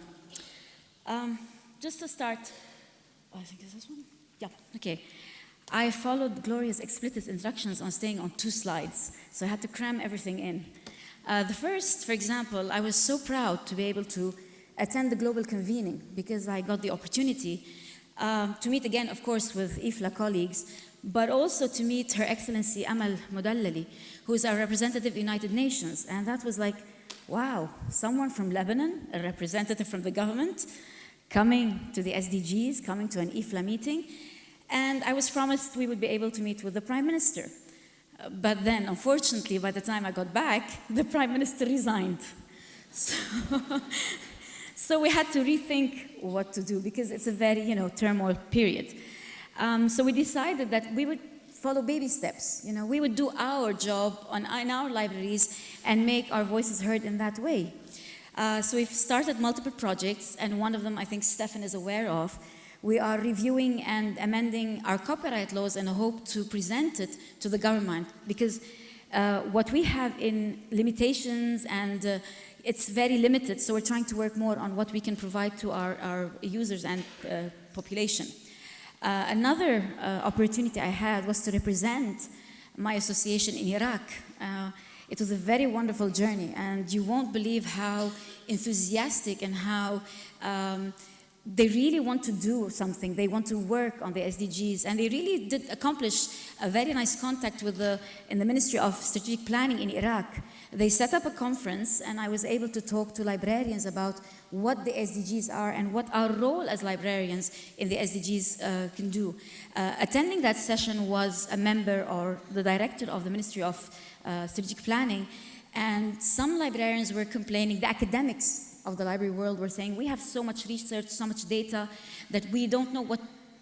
Just to start, I think it's this one? Yeah, okay. I followed Glòria's explicit instructions on staying on 2 slides, so I had to cram everything in. The first, for example, I was so proud to be able to attend the global convening because I got the opportunity to meet again, of course, with IFLA colleagues, but also to meet Her Excellency Amal Modallali, who is our representative of the United Nations. And that was like, wow, someone from Lebanon, a representative from the government, coming to the SDGs, coming to an IFLA meeting. And I was promised we would be able to meet with the Prime Minister. But then, unfortunately, by the time I got back, the Prime Minister resigned. So we had to rethink what to do because it's a very, turmoil period. So we decided that we would follow baby steps. We would do our job in our libraries and make our voices heard in that way. So we've started multiple projects, and one of them I think Stefan is aware of. We are reviewing and amending our copyright laws in a hope to present it to the government because what we have in limitations and it's very limited, so we're trying to work more on what we can provide to our users and population. Another opportunity I had was to represent my association in Iraq. It was a very wonderful journey, and you won't believe how enthusiastic and how they really want to do something. They want to work on the SDGs, and they really did accomplish a very nice contact with in the Ministry of Strategic Planning in Iraq. They set up a conference, and I was able to talk to librarians about what the SDGs are and what our role as librarians in the SDGs can do. Attending that session was a member or the director of the Ministry of Strategic Planning, and some librarians were complaining, the academics of the library world were saying, we have so much research, so much data, that we don't know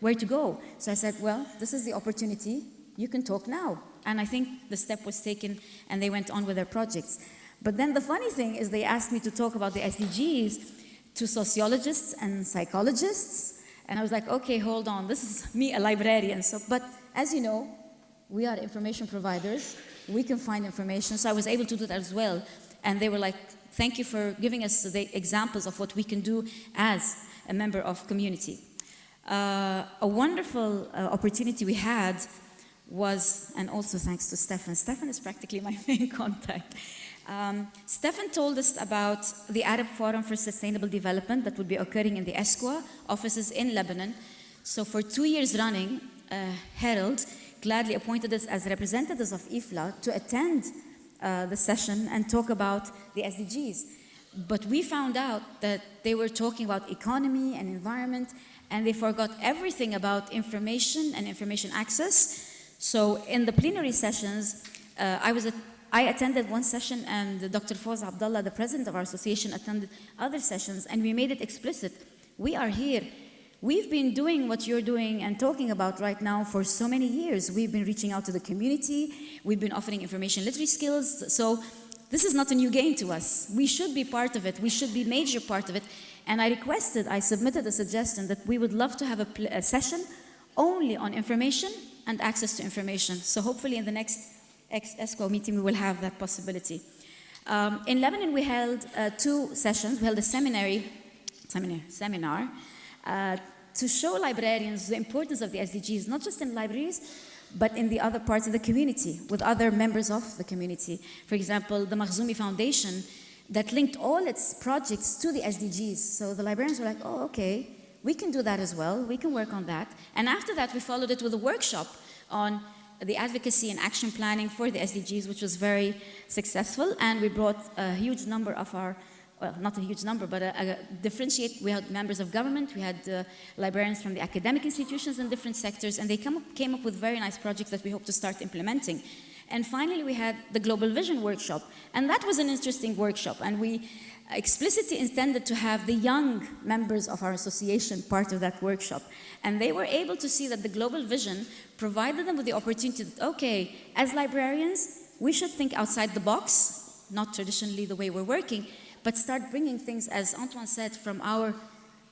where to go. So I said, well, this is the opportunity. You can talk now. And I think the step was taken, and they went on with their projects. But then the funny thing is they asked me to talk about the SDGs to sociologists and psychologists. And I was like, okay, hold on. This is me, a librarian. But as you know, we are information providers. We can find information. So I was able to do that as well. And they were like, thank you for giving us the examples of what we can do as a member of community. A wonderful opportunity we had was, and also thanks to Stefan. Stefan is practically my main contact. Stefan told us about the Arab Forum for Sustainable Development that would be occurring in the ESCWA offices in Lebanon. So for 2 years running, Harold gladly appointed us as representatives of IFLA to attend the session and talk about the SDGs. But we found out that they were talking about economy and environment, and they forgot everything about information and information access. So in the plenary sessions, I attended one session, and Dr. Fawz Abdullah, the president of our association, attended other sessions, and we made it explicit. We are here. We've been doing what you're doing and talking about right now for so many years. We've been reaching out to the community. We've been offering information literacy skills. So this is not a new game to us. We should be part of it. We should be a major part of it. And I submitted a suggestion that we would love to have a session only on information and access to information. So hopefully in the next ESCO meeting, we will have that possibility. In Lebanon, we held 2 sessions. We held a seminar to show librarians the importance of the SDGs, not just in libraries, but in the other parts of the community, with other members of the community. For example, the Makhzoumi Foundation that linked all its projects to the SDGs. So the librarians were like, oh, okay, we can do that as well. We can work on that. And after that, we followed it with a workshop on the advocacy and action planning for the SDGs, which was very successful. And we brought a huge number of our, well, not a huge number, but we had members of government, we had librarians from the academic institutions in different sectors, and they came up with very nice projects that we hope to start implementing. And finally, we had the Global Vision workshop, and that was an interesting workshop, and we explicitly intended to have the young members of our association part of that workshop. And they were able to see that the Global Vision provided them with the opportunity that, okay, as librarians, we should think outside the box, not traditionally the way we're working, but start bringing things, as Antoine said, from our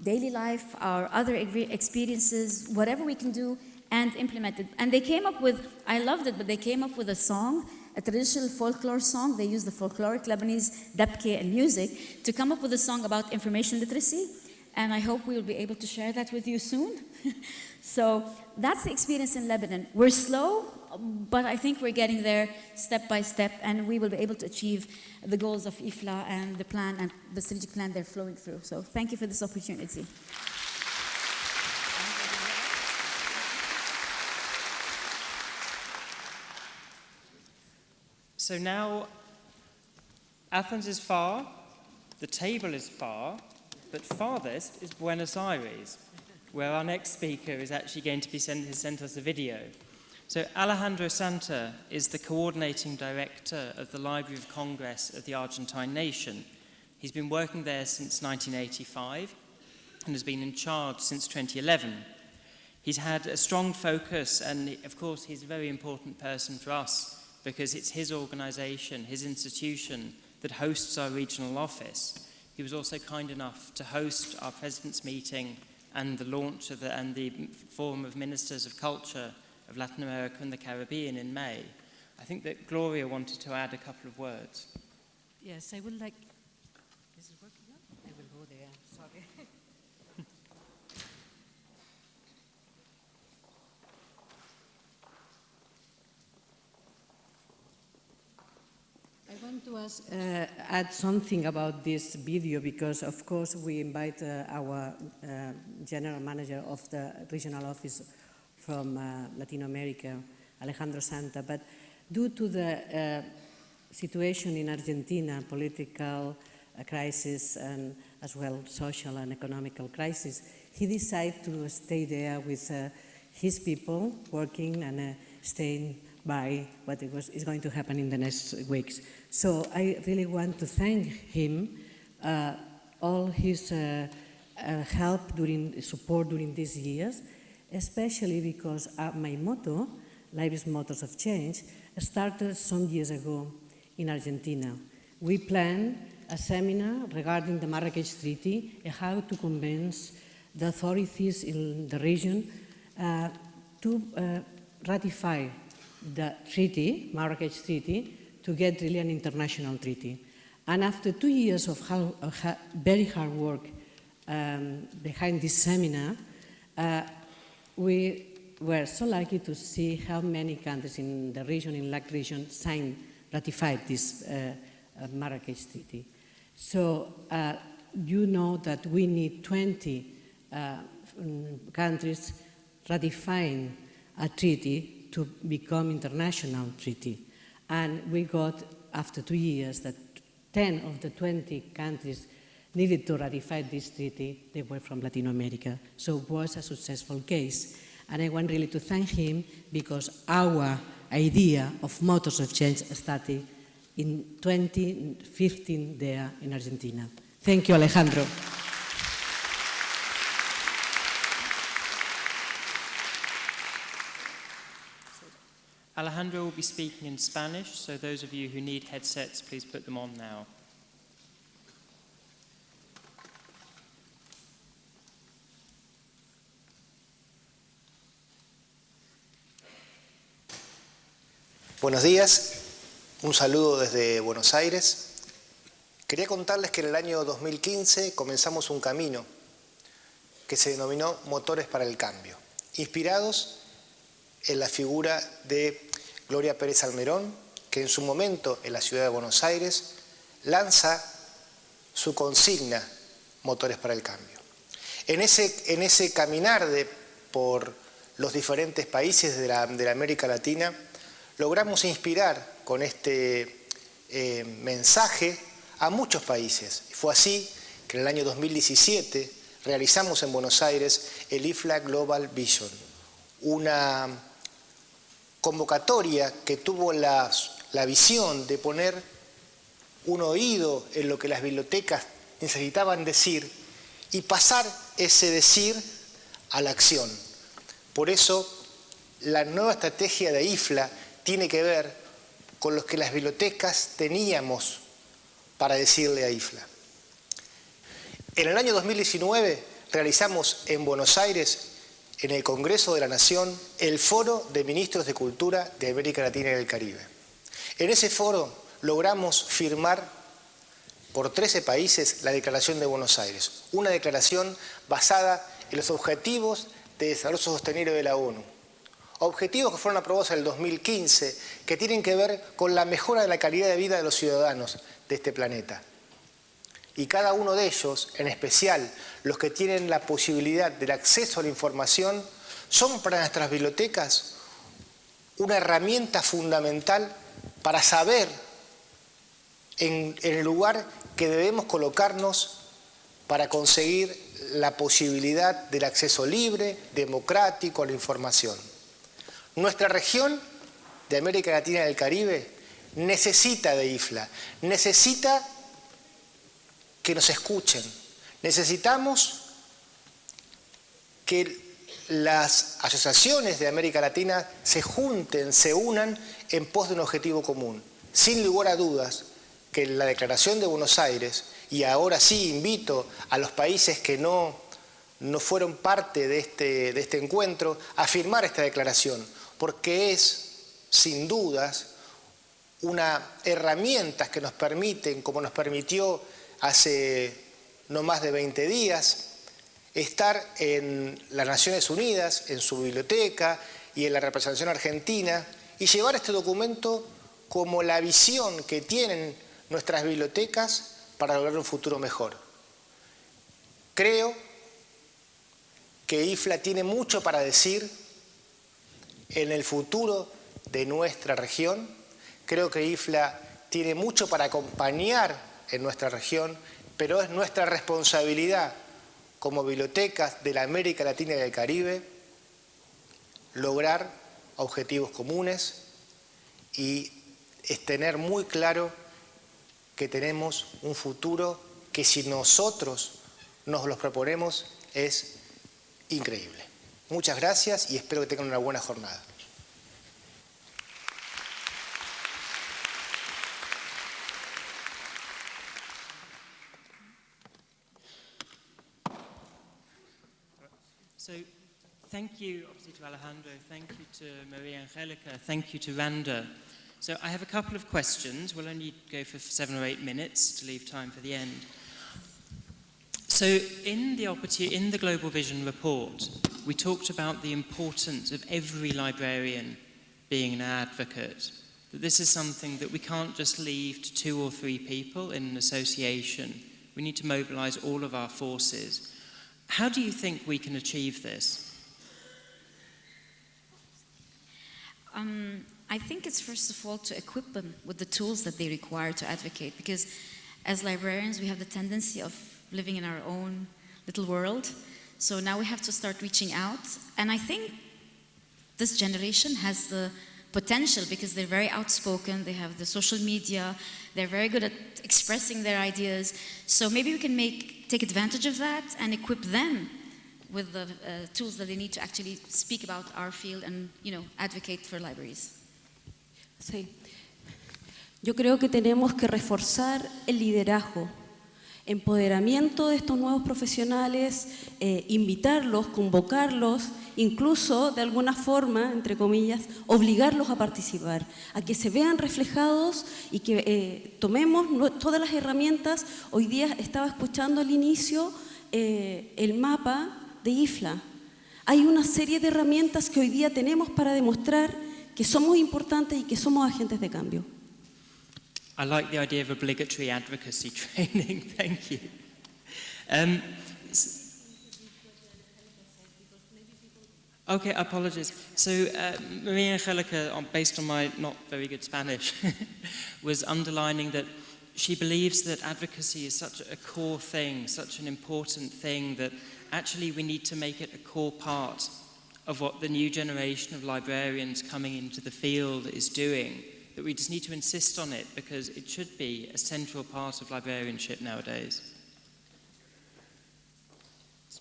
daily life, our other experiences, whatever we can do, and implement it. And they came up with, I loved it, but they came up with a song, a traditional folklore song. They used the folkloric Lebanese dabke and music to come up with a song about information literacy. And I hope we will be able to share that with you soon. So that's the experience in Lebanon. We're slow, but I think we're getting there step by step, and we will be able to achieve the goals of IFLA and the plan and the strategic plan they're flowing through. So thank you for this opportunity. So now, Athens is far, the table is far, but farthest is Buenos Aires, where our next speaker is actually going to be sent us a video. So Alejandro Santa is the coordinating director of the Library of Congress of the Argentine nation. He's been working there since 1985 and has been in charge since 2011. He's had a strong focus, and of course he's a very important person for us because it's his organization, his institution, that hosts our regional office. He was also kind enough to host our president's meeting and the launch of the Forum of Ministers of Culture of Latin America and the Caribbean in May. I think that Glòria wanted to add a couple of words. Yes, I would like... Is it working now? I will go there, sorry. I want to add something about this video because, of course, we invite our general manager of the regional office from Latin America, Alejandro Santa, but due to the situation in Argentina, political crisis and as well social and economical crisis, he decided to stay there with his people working and staying by what is going to happen in the next weeks. So I really want to thank him, all his help support during these years, especially because my motto, Life is Motors of Change, started some years ago in Argentina. We planned a seminar regarding the Marrakech Treaty and how to convince the authorities in the region to ratify the treaty, Marrakech Treaty, to get really an international treaty. And after 2 years of very hard work behind this seminar, we were so lucky to see how many countries in the region, in LAC region, ratified this Marrakech Treaty. So you know that we need 20 countries ratifying a treaty to become international treaty. And we got, after 2 years, that 10 of the 20 countries needed to ratify this treaty. They were from Latin America. So it was a successful case. And I want really to thank him because our idea of Motors of Change started in 2015 there in Argentina. Thank you, Alejandro. Alejandro will be speaking in Spanish, so those of you who need headsets, please put them on now. Buenos días, un saludo desde Buenos Aires. Quería contarles que en el año 2015 comenzamos un camino que se denominó Motores para el Cambio, inspirados en la figura de Glòria Pérez-Salmerón, que en su momento en la ciudad de Buenos Aires lanza su consigna Motores para el Cambio. En ese caminar por los diferentes países de la América Latina, logramos inspirar con este mensaje a muchos países. Fue así que en el año 2017 realizamos en Buenos Aires el IFLA Global Vision, una convocatoria que tuvo la visión de poner un oído en lo que las bibliotecas necesitaban decir y pasar ese decir a la acción. Por eso la nueva estrategia de IFLA tiene que ver con lo que las bibliotecas teníamos para decirle a IFLA. En el año 2019 realizamos en Buenos Aires, en el Congreso de la Nación, el Foro de Ministros de Cultura de América Latina y del Caribe. En ese foro logramos firmar por 13 países la Declaración de Buenos Aires, una declaración basada en los Objetivos de Desarrollo Sostenible de la ONU. Objetivos que fueron aprobados en el 2015, que tienen que ver con la mejora de la calidad de vida de los ciudadanos de este planeta. Y cada uno de ellos, en especial los que tienen la posibilidad del acceso a la información, son para nuestras bibliotecas una herramienta fundamental para saber en el lugar que debemos colocarnos para conseguir la posibilidad del acceso libre, democrático a la información. Nuestra región de América Latina y del Caribe necesita de IFLA, necesita que nos escuchen. Necesitamos que las asociaciones de América Latina se junten, se unan en pos de un objetivo común. Sin lugar a dudas que la Declaración de Buenos Aires, y ahora sí invito a los países que no fueron parte de este encuentro a firmar esta declaración, porque es, sin dudas, una herramienta que nos permiten, como nos permitió hace no más de 20 días, estar en las Naciones Unidas, en su biblioteca y en la representación argentina, y llevar este documento como la visión que tienen nuestras bibliotecas para lograr un futuro mejor. Creo que IFLA tiene mucho para decir en el futuro de nuestra región. Creo que IFLA tiene mucho para acompañar en nuestra región, pero es nuestra responsabilidad como bibliotecas de la América Latina y del Caribe lograr objetivos comunes y es tener muy claro que tenemos un futuro que si nosotros nos los proponemos es increíble. Muchas gracias y espero que tengan una buena jornada. So, thank you obviously to Alejandro, thank you to Maria Angelica, thank you to Randa. So I have a couple of questions. We'll only go for 7 or 8 minutes to leave time for the end. So in the Global Vision report, we talked about the importance of every librarian being an advocate, that this is something that we can't just leave to 2 or 3 people in an association. We need to mobilize all of our forces. How do you think we can achieve this? I think it's first of all to equip them with the tools that they require to advocate, because as librarians we have the tendency of living in our own little world. So now we have to start reaching out, and I think this generation has the potential because they're very outspoken, they have the social media, they're very good at expressing their ideas. So maybe we can take advantage of that and equip them with the tools that they need to actually speak about our field and, advocate for libraries. Sí. Yo creo que tenemos que reforzar el liderazgo, empoderamiento de estos nuevos profesionales, invitarlos, convocarlos, incluso de alguna forma, entre comillas, obligarlos a participar, a que se vean reflejados y que tomemos todas las herramientas. Hoy día estaba escuchando al inicio el mapa de IFLA. Hay una serie de herramientas que hoy día tenemos para demostrar que somos importantes y que somos agentes de cambio. I like the idea of obligatory advocacy training. Thank you. Okay, apologies. So Maria Angelica, based on my not very good Spanish, was underlining that she believes that advocacy is such a core thing, such an important thing, that actually we need to make it a core part of what the new generation of librarians coming into the field is doing, that we just need to insist on it because it should be a central part of librarianship nowadays.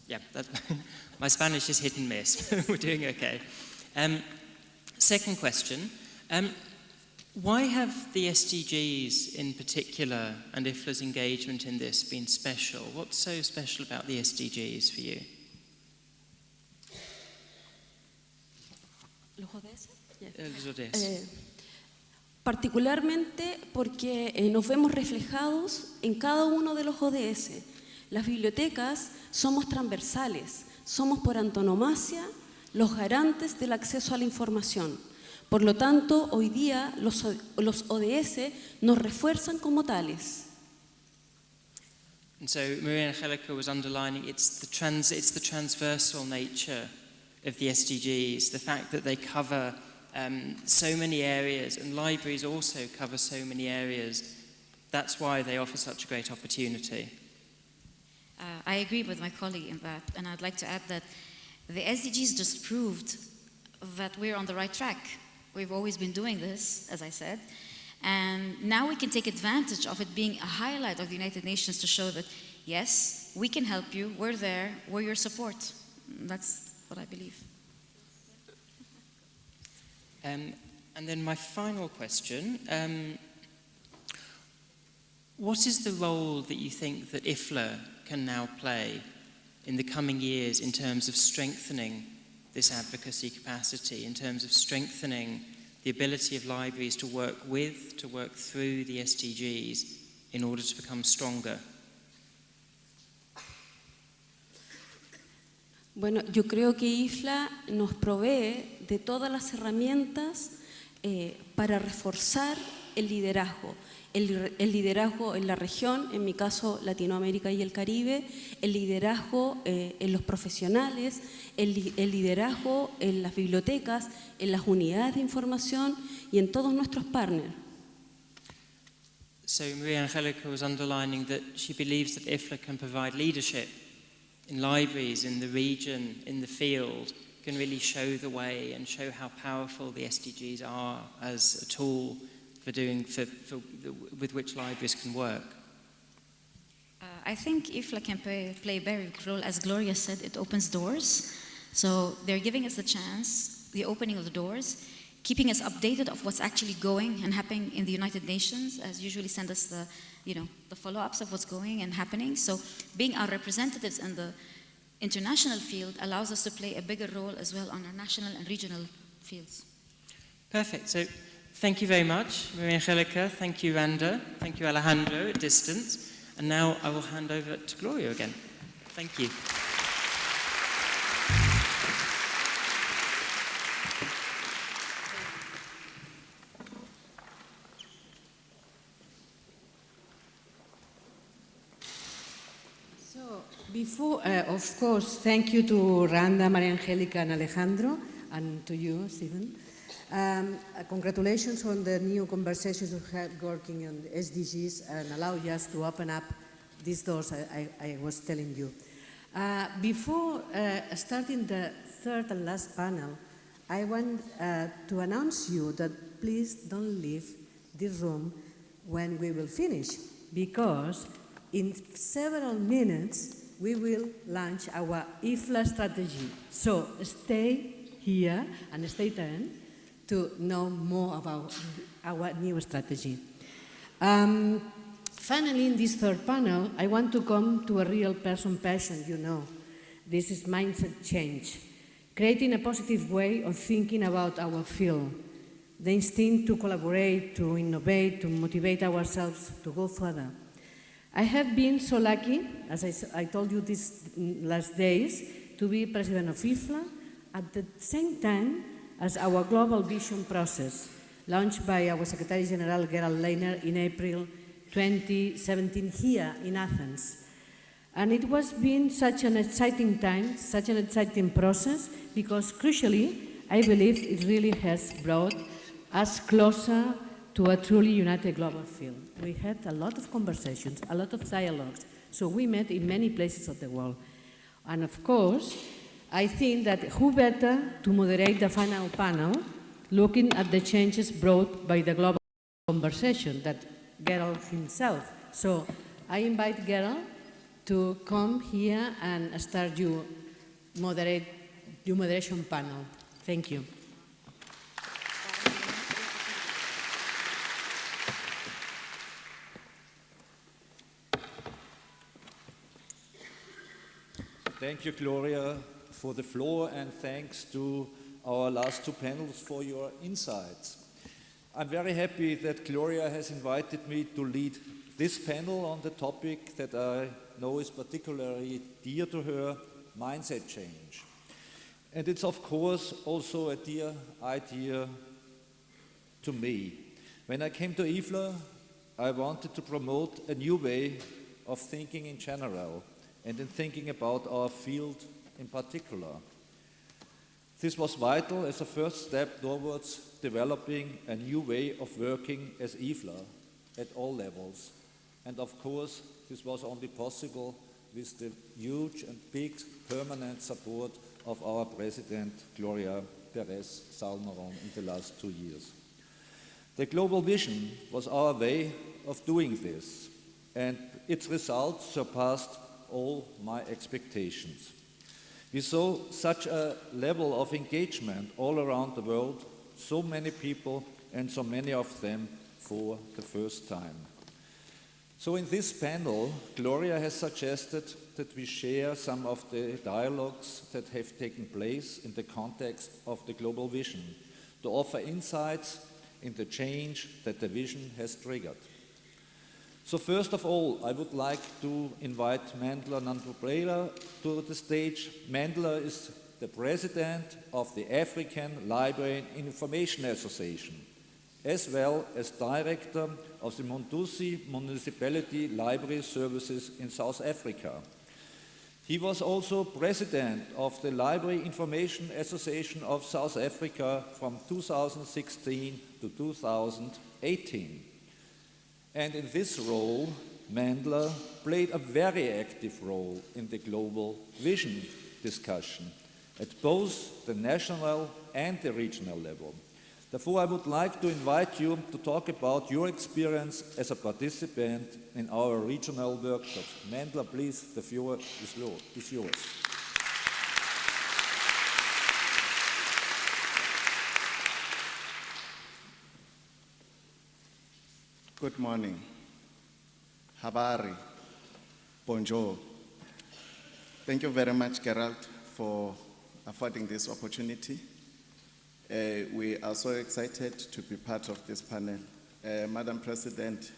Yeah, my Spanish is hit and miss. We're doing okay. Second question. Why have the SDGs in particular and IFLA's engagement in this been special? What's so special about the SDGs for you? ¿Los ODS? Los ODS. Particularmente porque nos vemos reflejados en cada uno de los ODS. Las bibliotecas somos transversales, somos por antonomasia los garantes del acceso a la información. Por lo tanto, hoy día los ODS nos refuerzan como tales. And so Maria Angelica was underlining it's the transversal nature of the SDGs, the fact that they cover so many areas, and libraries also cover so many areas. That's why they offer such a great opportunity. I agree with my colleague in that, and I'd like to add that the SDGs just proved that we're on the right track. We've always been doing this, as I said, and now we can take advantage of it being a highlight of the United Nations to show that, yes, we can help you, we're there, we're your support. That's what I believe. And then my final question, what is the role that you think that IFLA can now play in the coming years in terms of strengthening this advocacy capacity, in terms of strengthening the ability of libraries to work with, to work through the SDGs in order to become stronger? Bueno, yo creo que IFLA nos provee de todas las herramientas para reforzar el liderazgo. El liderazgo en la región, en mi caso Latinoamérica y el Caribe, el liderazgo en los profesionales, el liderazgo en las bibliotecas, en las unidades de información y en todos nuestros partners. So Maria Angelica was underlining that she believes that IFLA can provide leadership in libraries, in the region, in the field, can really show the way and show how powerful the SDGs are as a tool with which libraries can work. I think IFLA can play a very big role. As Gloria said, it opens doors. So they're giving us the chance, the opening of the doors, keeping us updated of what's actually going and happening in the United Nations, as usually send us the follow-ups of what's going and happening. So being our representatives in the international field allows us to play a bigger role as well on our national and regional fields. Perfect. So thank you very much, Maria Angelica. Thank you, Randa. Thank you, Alejandro, at distance. And now I will hand over to Glòria again. Thank you. Before, of course, thank you to Randa, Maria Angelica, and Alejandro, and to you, Stephen. Congratulations on the new conversations we had working on the SDGs and allow us to open up these doors I was telling you. Before starting the third and last panel, I want to announce you that please don't leave this room when we will finish, because in several minutes we will launch our IFLA strategy. So stay here and stay tuned to know more about our new strategy. Finally, in this third panel, I want to come to a real person passion, you know. This is mindset change, creating a positive way of thinking about our field, the instinct to collaborate, to innovate, to motivate ourselves to go further. I have been so lucky, as I told you these last days, to be president of IFLA at the same time as our global vision process, launched by our Secretary General Gerald Leiner in April 2017 here in Athens. And it was been such an exciting time, such an exciting process, because crucially, I believe it really has brought us closer to a truly united global field. We had a lot of conversations, a lot of dialogues, so we met in many places of the world. And of course, I think that who better to moderate the final panel, looking at the changes brought by the global conversation, that Gerald himself. So I invite Gerald to come here and start your moderation panel. Thank you. Thank you, Glòria, for the floor, and thanks to our last two panels for your insights. I'm very happy that Glòria has invited me to lead this panel on the topic that I know is particularly dear to her, mindset change. And it's of course also a dear idea to me. When I came to IFLA, I wanted to promote a new way of thinking in general, and in thinking about our field in particular. This was vital as a first step towards developing a new way of working as IFLA at all levels. And of course, this was only possible with the huge and big permanent support of our President, Glòria Pérez-Salmerón, in the last 2 years. The global vision was our way of doing this, and its results surpassed all my expectations. We saw such a level of engagement all around the world, so many people and so many of them for the first time. So in this panel, Glòria has suggested that we share some of the dialogues that have taken place in the context of the global vision, to offer insights in the change that the vision has triggered. So first of all, I would like to invite Mandla Nandubrera to the stage. Mandla is the president of the African Library and Information Association. as well as director of the Mondusi Municipality Library Services in South Africa. He was also president of the Library Information Association of South Africa from 2016 to 2018. And in this role, Mandla played a very active role in the global vision discussion at both the national and the regional level. Therefore, I would like to invite you to talk about your experience as a participant in our regional workshops. Mandla, please, the floor is yours. Good morning. Habari. Bonjour. Thank you very much, Gerald, for affording this opportunity. We are so excited to be part of this panel. Madam President,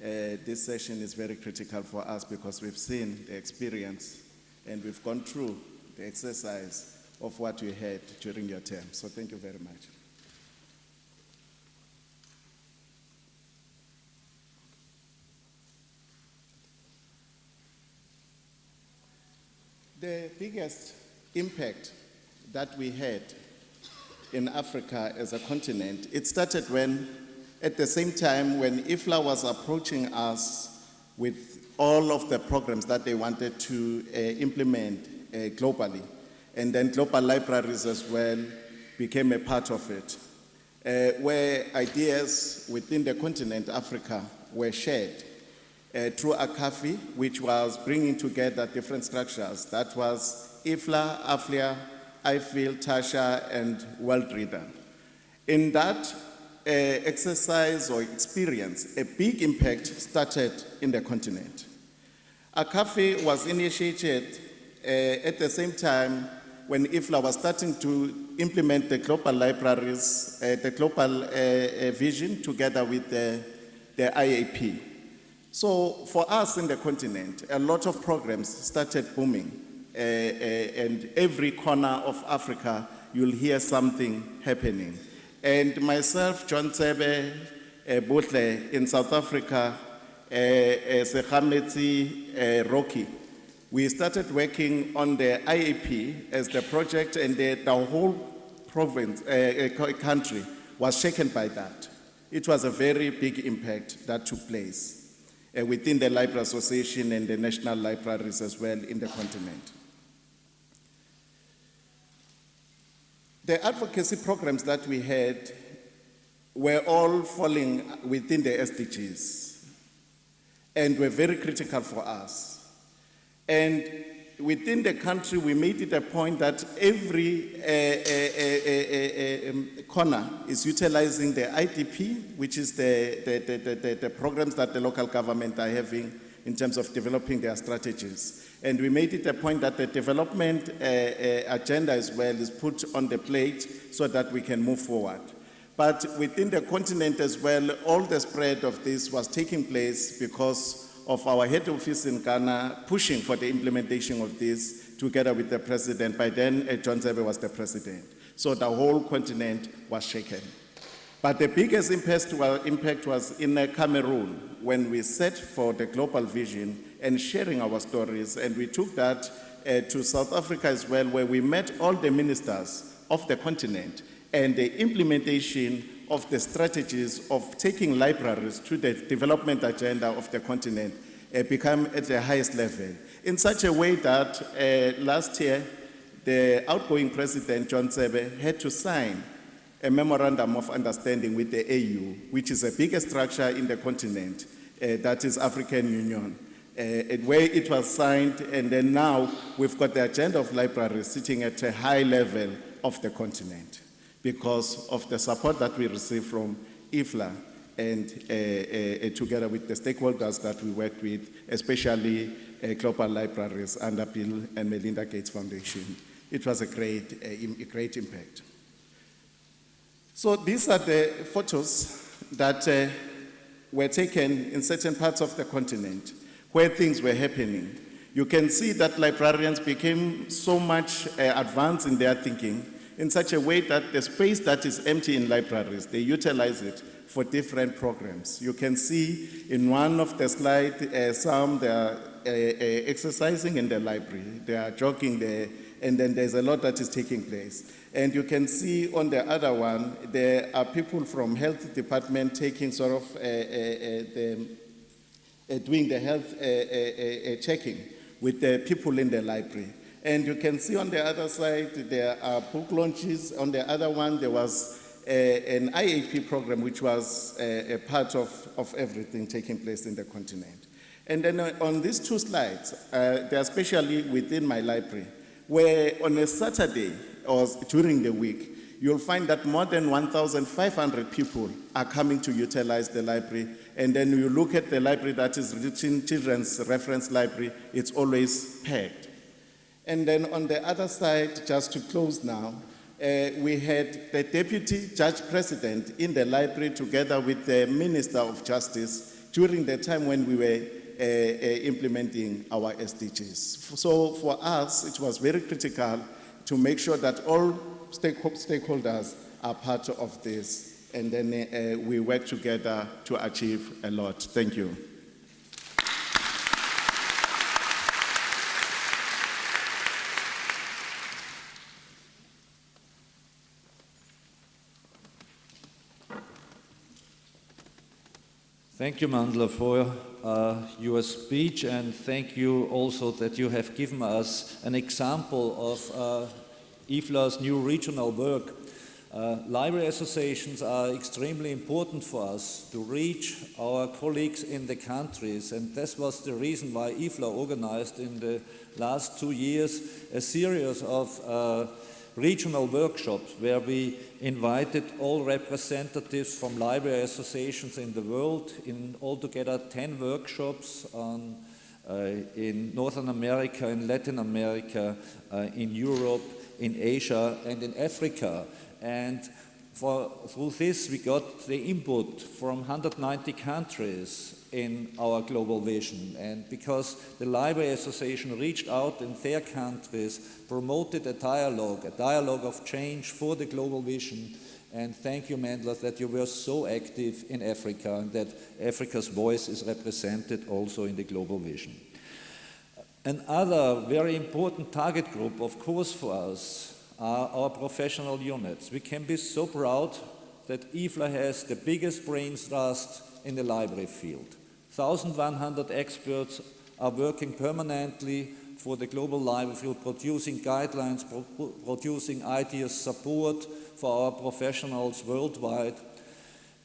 this session is very critical for us because we've seen the experience and we've gone through the exercise of what we had during your term. So thank you very much. The biggest impact that we had in Africa as a continent, it started when, at the same time, when IFLA was approaching us with all of the programs that they wanted to implement globally. And then global libraries as well became a part of it, where ideas within the continent, Africa, were shared through ACAFI, which was bringing together different structures. That was IFLA, AFLA, IFIL, TASHA, and World Reader. In that exercise or experience, a big impact started in the continent. ACAFI was initiated at the same time when IFLA was starting to implement the global libraries, the global vision together with the IAP. So for us in the continent, a lot of programs started booming. And every corner of Africa, you'll hear something happening. And myself, John Tsebe Butle in South Africa, Sekhametsi Rocky, we started working on the IAP as the project, and the whole province, country was shaken by that. It was a very big impact that took place within the Library Association and the national libraries as well in the continent. The advocacy programs that we had were all falling within the SDGs and were very critical for us. And within the country, we made it a point that every corner is utilizing the IDP, which is the programs that the local government are having in terms of developing their strategies. And we made it a point that the development agenda as well is put on the plate so that we can move forward. But within the continent as well, all the spread of this was taking place because of our head office in Ghana pushing for the implementation of this together with the president. By then, John Tsebe was the president. So the whole continent was shaken. But the biggest impact was in Cameroon when we set for the global vision and sharing our stories. And we took that to South Africa as well, where we met all the ministers of the continent, and the implementation of the strategies of taking libraries to the development agenda of the continent become at the highest level. In such a way that last year, the outgoing president, John Tsebe, had to sign a memorandum of understanding with the AU, which is the biggest structure in the continent, that is African Union, where it was signed, and then now we've got the agenda of libraries sitting at a high level of the continent because of the support that we receive from IFLA and together with the stakeholders that we worked with, especially global libraries under Bill and Melinda Gates Foundation. It was a great impact. So these are the photos that were taken in certain parts of the continent where things were happening. You can see that librarians became so much advanced in their thinking in such a way that the space that is empty in libraries, they utilize it for different programs. You can see in one of the slides, some they are exercising in the library, they are jogging there, and then there's a lot that is taking place. And you can see on the other one, there are people from health department taking sort of doing the health checking with the people in the library. And you can see on the other side, there are book launches. On the other one, there was an IAP program, which was a part of everything taking place in the continent. And then on these two slides, they are especially within my library, where on a Saturday or during the week, you'll find that more than 1,500 people are coming to utilize the library. And then you look at the library that is written Children's Reference Library, it's always packed. And then on the other side, just to close now, we had the Deputy Judge President in the library together with the Minister of Justice during the time when we were implementing our SDGs. So for us, it was very critical to make sure that all stakeholders are part of this, and then we work together to achieve a lot. Thank you. Thank you, Mandla, for your speech, and thank you also that you have given us an example of IFLA's new regional work. Library associations are extremely important for us to reach our colleagues in the countries, and this was the reason why IFLA organized in the last 2 years a series of regional workshops where we invited all representatives from library associations in the world in altogether 10 workshops in Northern America, in Latin America, in Europe, in Asia and in Africa. And through this we got the input from 190 countries in our global vision, and because the Library Association reached out in their countries, promoted a dialogue of change for the global vision. And thank you, Mandla, that you were so active in Africa and that Africa's voice is represented also in the global vision. Another very important target group, of course, for us are our professional units. We can be so proud that IFLA has the biggest brain trust in the library field. 1,100 experts are working permanently for the global library field, producing guidelines, producing ideas, support for our professionals worldwide.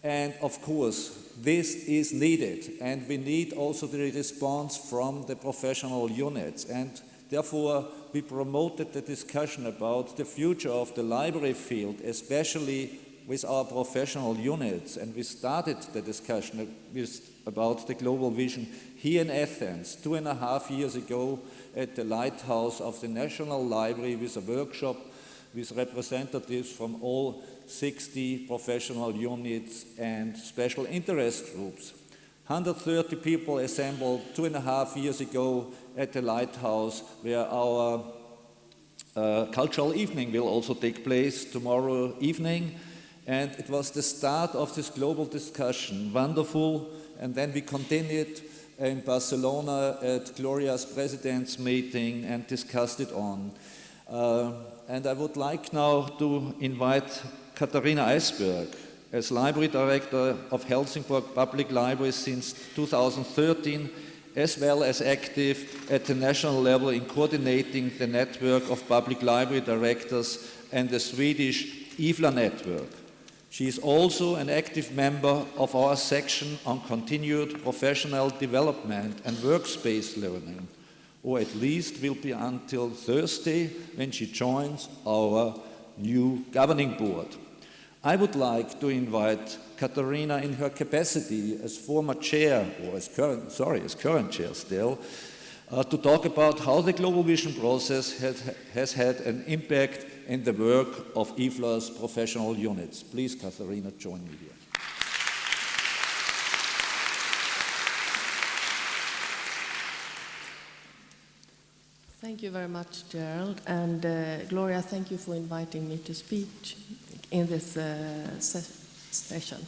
And of course, this is needed, and we need also the response from the professional units. And therefore, we promoted the discussion about the future of the library field, especially with our professional units. And we started the discussion about the global vision here in Athens 2.5 years ago at the lighthouse of the National Library with a workshop with representatives from all 60 professional units and special interest groups. 130 people assembled 2.5 years ago at the lighthouse, where our cultural evening will also take place tomorrow evening. And it was the start of this global discussion, wonderful. And then we continued in Barcelona at Gloria's president's meeting and discussed it on. And I would like now to invite Katharina Eisberg, as Library Director of Helsingborg Public Library since 2013, as well as active at the national level in coordinating the network of public library directors and the Swedish IFLA network. She is also an active member of our section on continued professional development and workspace learning, or at least will be until Thursday when she joins our new governing board. I would like to invite Katharina in her capacity as former chair, or as current chair still, to talk about how the Global Vision process has had an impact in the work of IFLA's professional units. Please, Katharina, join me here. Thank you very much, Gerald. And Gloria, thank you for inviting me to speak in this session.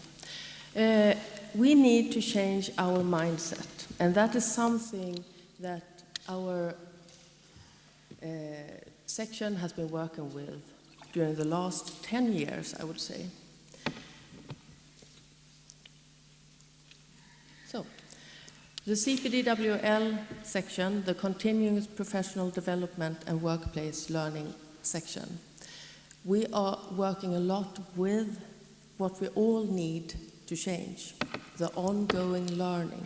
We need to change our mindset, and that is something that our section has been working with during the last 10 years, I would say. So, the CPDWL section, the Continuous Professional Development and Workplace Learning section, we are working a lot with what we all need to change, the ongoing learning.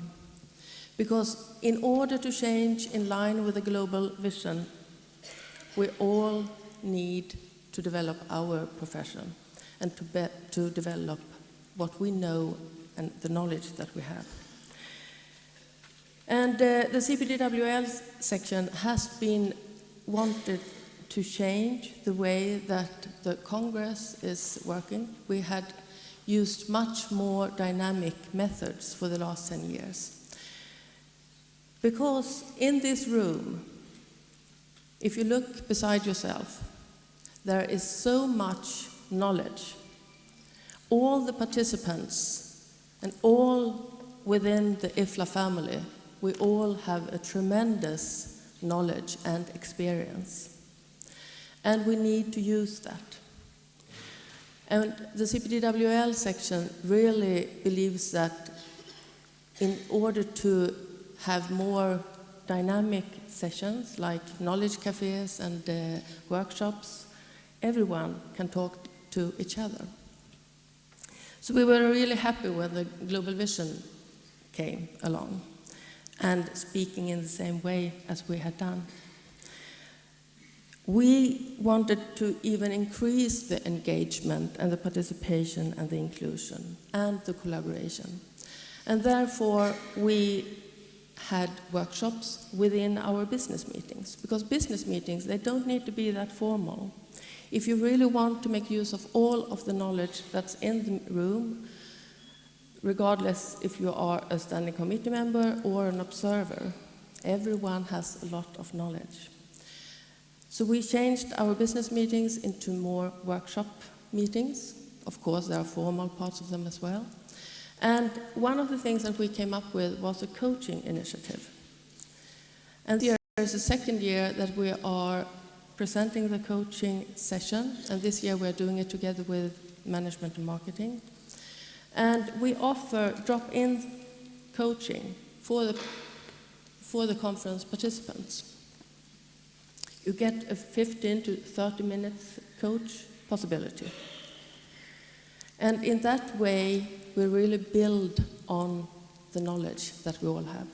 Because in order to change in line with the global vision, we all need to develop our profession and to develop what we know and the knowledge that we have. And the CPDWL section has been wanted to change the way that the Congress is working. We had used much more dynamic methods for the last 10 years. Because in this room, if you look beside yourself, there is so much knowledge. All the participants and all within the IFLA family, we all have a tremendous knowledge and experience. And we need to use that. And the CPDWL section really believes that in order to have more dynamic sessions like knowledge cafes and workshops, everyone can talk to each other. So we were really happy when the Global Vision came along and speaking in the same way as we had done. We wanted to even increase the engagement and the participation and the inclusion and the collaboration. And therefore, we had workshops within our business meetings, because business meetings, they don't need to be that formal. If you really want to make use of all of the knowledge that's in the room, regardless if you are a standing committee member or an observer, everyone has a lot of knowledge. So we changed our business meetings into more workshop meetings. Of course, there are formal parts of them as well. And one of the things that we came up with was a coaching initiative. And this year is the second year that we are presenting the coaching session, and this year we're doing it together with management and marketing. And we offer drop-in coaching for the conference participants. You get a 15 to 30 minutes coach possibility. And in that way, we really build on the knowledge that we all have.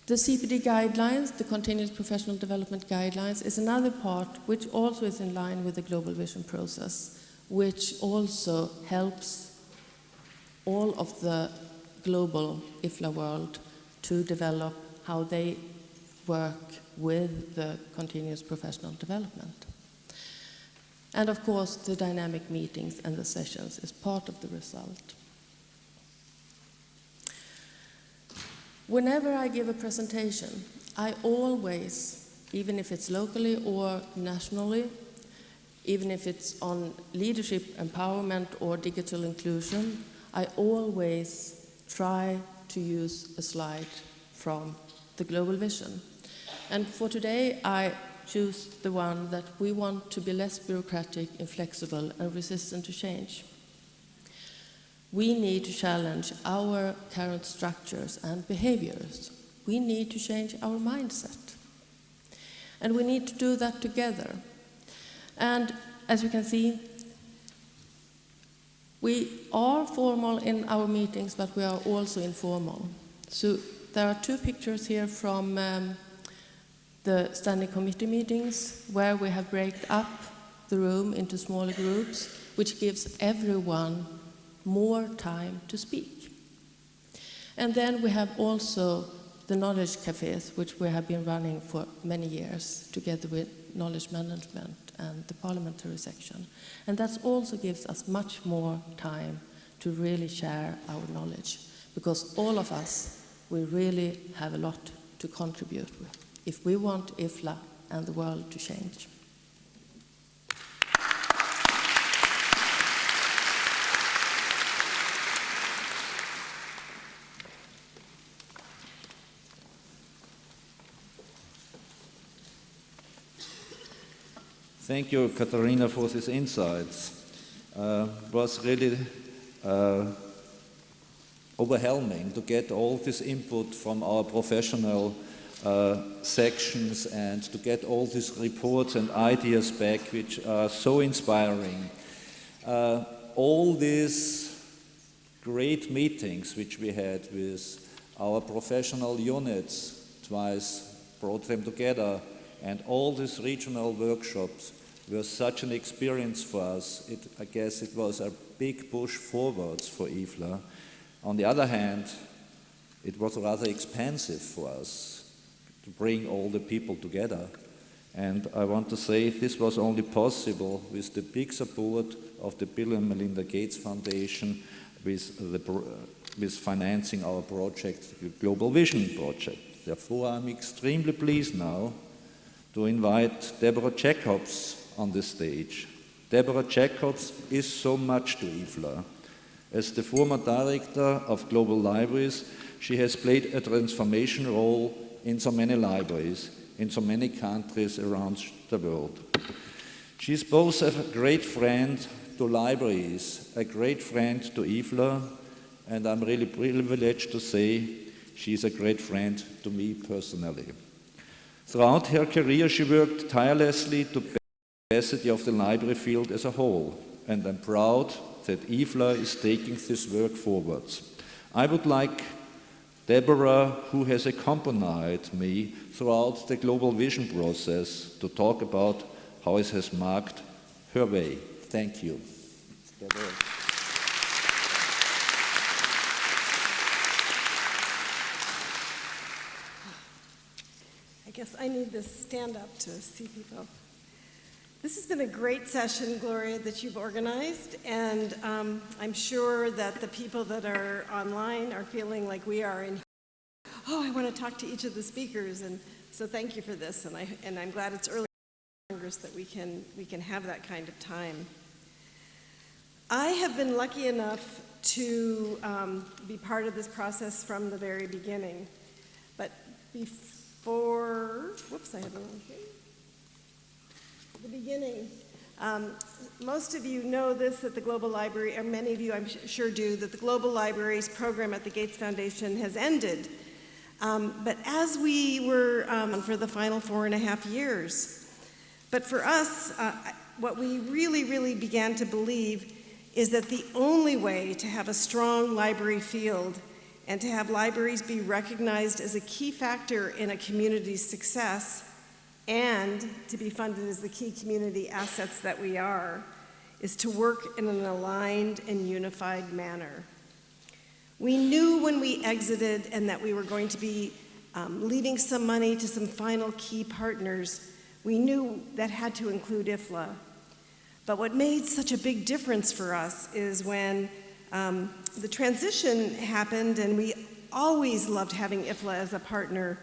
The CPD guidelines, the Continuous Professional Development Guidelines, is another part which also is in line with the Global Vision process, which also helps all of the global IFLA world to develop how they work with the continuous professional development. And of course, the dynamic meetings and the sessions is part of the result. Whenever I give a presentation, I always, even if it's locally or nationally, even if it's on leadership empowerment or digital inclusion, I always try to use a slide from the Global Vision. And for today, I choose the one that we want to be less bureaucratic, inflexible, and resistant to change. We need to challenge our current structures and behaviors. We need to change our mindset. And we need to do that together. And as you can see, we are formal in our meetings, but we are also informal. So there are two pictures here from the standing committee meetings, where we have broken up the room into smaller groups, which gives everyone more time to speak. And then we have also the knowledge cafes, which we have been running for many years, together with knowledge management and the parliamentary section. And that also gives us much more time to really share our knowledge, because all of us, we really have a lot to contribute if we want IFLA and the world to change. Thank you, Katharina, for these insights. It was really overwhelming to get all this input from our professional sections and to get all these reports and ideas back, which are so inspiring. All these great meetings which we had with our professional units, twice brought them together, and all these regional workshops were such an experience for us. I guess it was a big push forwards for IFLA. On the other hand, it was rather expensive for us to bring all the people together. And I want to say this was only possible with the big support of the Bill and Melinda Gates Foundation with financing our project, the Global Vision project. Therefore, I'm extremely pleased now to invite Deborah Jacobs on the stage. Deborah Jacobs is so much to IFLA. As the former director of Global Libraries, she has played a transformation role in so many libraries, in so many countries around the world. She is both a great friend to libraries, a great friend to IFLA, and I'm really privileged to say she is a great friend to me personally. Throughout her career, she worked tirelessly to better the capacity of the library field as a whole, and I'm proud that IFLA is taking this work forwards. I would like Deborah, who has accompanied me throughout the Global Vision process, to talk about how it has marked her way. Thank you. Deborah. I guess I need to stand up to see people. This has been a great session, Gloria, that you've organized, and I'm sure that the people that are online are feeling like we are in here. Oh, I want to talk to each of the speakers, and so thank you for this, and I'm glad it's early in Congress that we can have that kind of time. I have been lucky enough to be part of this process from the very beginning, but before, whoops, I have the wrong thing. The beginning. Most of you know this, that the Global Library, or many of you I'm sure do, that the Global Libraries program at the Gates Foundation has ended. But as we were for the final 4.5 years, but for us, what we really began to believe is that the only way to have a strong library field and to have libraries be recognized as a key factor in a community's success and to be funded as the key community assets that we are, is to work in an aligned and unified manner. We knew when we exited and that we were going to be leaving some money to some final key partners, we knew that had to include IFLA. But what made such a big difference for us is when the transition happened, and we always loved having IFLA as a partner,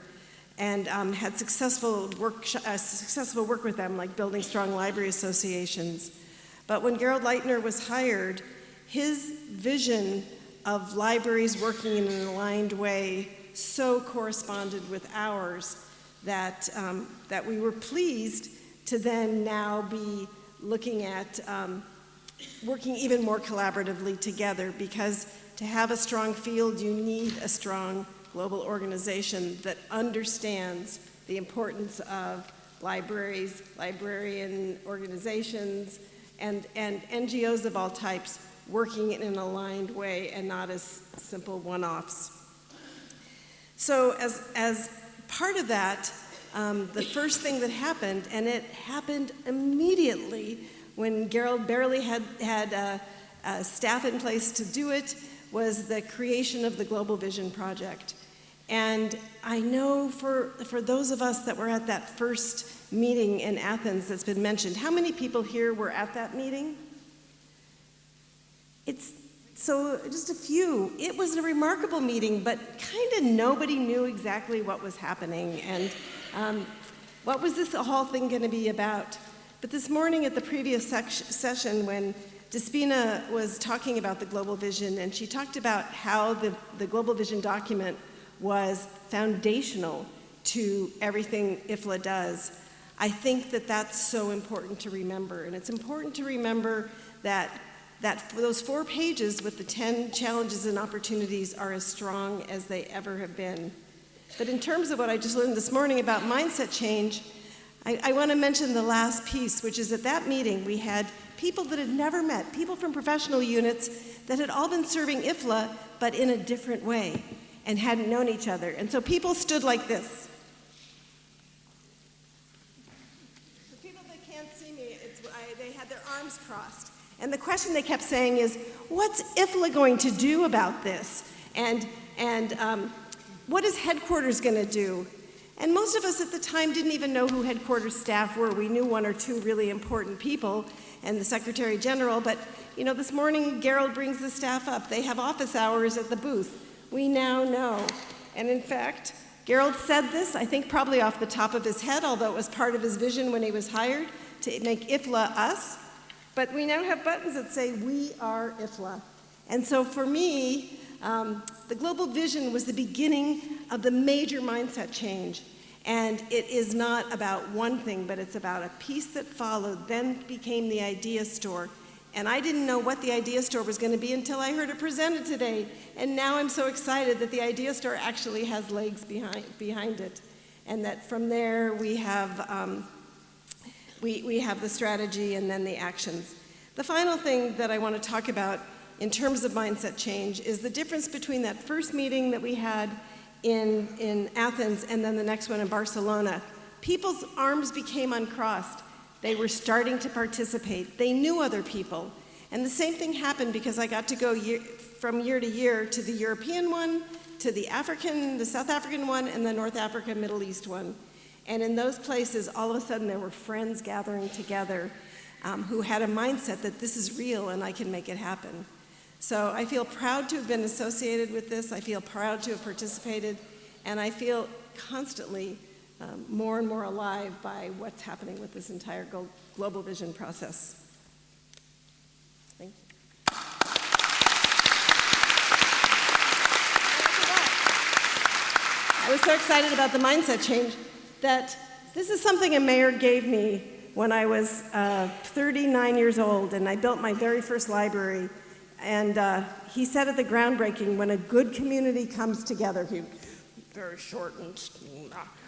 and had successful work with them, like building strong library associations. But when Gerald Leitner was hired, his vision of libraries working in an aligned way so corresponded with ours that, that we were pleased to then now be looking at working even more collaboratively together, because to have a strong field, you need a strong global organization that understands the importance of libraries, librarian organizations, and NGOs of all types working in an aligned way and not as simple one-offs. So as part of that, the first thing that happened, and it happened immediately when Gerald barely had staff in place to do it, was the creation of the Global Vision Project. And I know for those of us that were at that first meeting in Athens that's been mentioned, how many people here were at that meeting? It's So just a few. It was a remarkable meeting, but kind of nobody knew exactly what was happening and what was this whole thing going to be about. But this morning at the previous session when Despina was talking about the Global Vision, and she talked about how the Global Vision document was foundational to everything IFLA does. I think that that's so important to remember, and it's important to remember that those 4 pages with the 10 challenges and opportunities are as strong as they ever have been. But in terms of what I just learned this morning about mindset change, I want to mention the last piece, which is at that meeting we had people that had never met, people from professional units that had all been serving IFLA, but in a different way, and hadn't known each other. And so people stood like this. For people that can't see me, they had their arms crossed. And the question they kept saying is, what's IFLA going to do about this? And what is headquarters going to do? And most of us at the time didn't even know who headquarters staff were. We knew 1 or 2 really important people and the Secretary General, but this morning Gerald brings the staff up. They have office hours at the booth. We now know. And in fact, Gerald said this, I think probably off the top of his head, although it was part of his vision when he was hired, to make IFLA us. But we now have buttons that say, we are IFLA. And so for me, the Global Vision was the beginning of the major mindset change. And it is not about one thing, but it's about a piece that followed, then became the idea store. And I didn't know what the idea store was going to be until I heard it presented today. And now I'm so excited that the idea store actually has legs behind it. And that from there we have we have the strategy and then the actions. The final thing that I want to talk about in terms of mindset change is the difference between that first meeting that we had in Athens and then the next one in Barcelona. People's arms became uncrossed. They were starting to participate. They knew other people. And the same thing happened because I got to go from year to year to the European one, to the South African one, and the North Africa, Middle East one. And in those places, all of a sudden there were friends gathering together who had a mindset that this is real and I can make it happen. So I feel proud to have been associated with this. I feel proud to have participated. And I feel constantly more and more alive by what's happening with this entire Global Vision process. Thank you. I was so excited about the mindset change that this is something a mayor gave me when I was 39 years old, and I built my very first library. And he said at the groundbreaking, when a good community comes together, very short and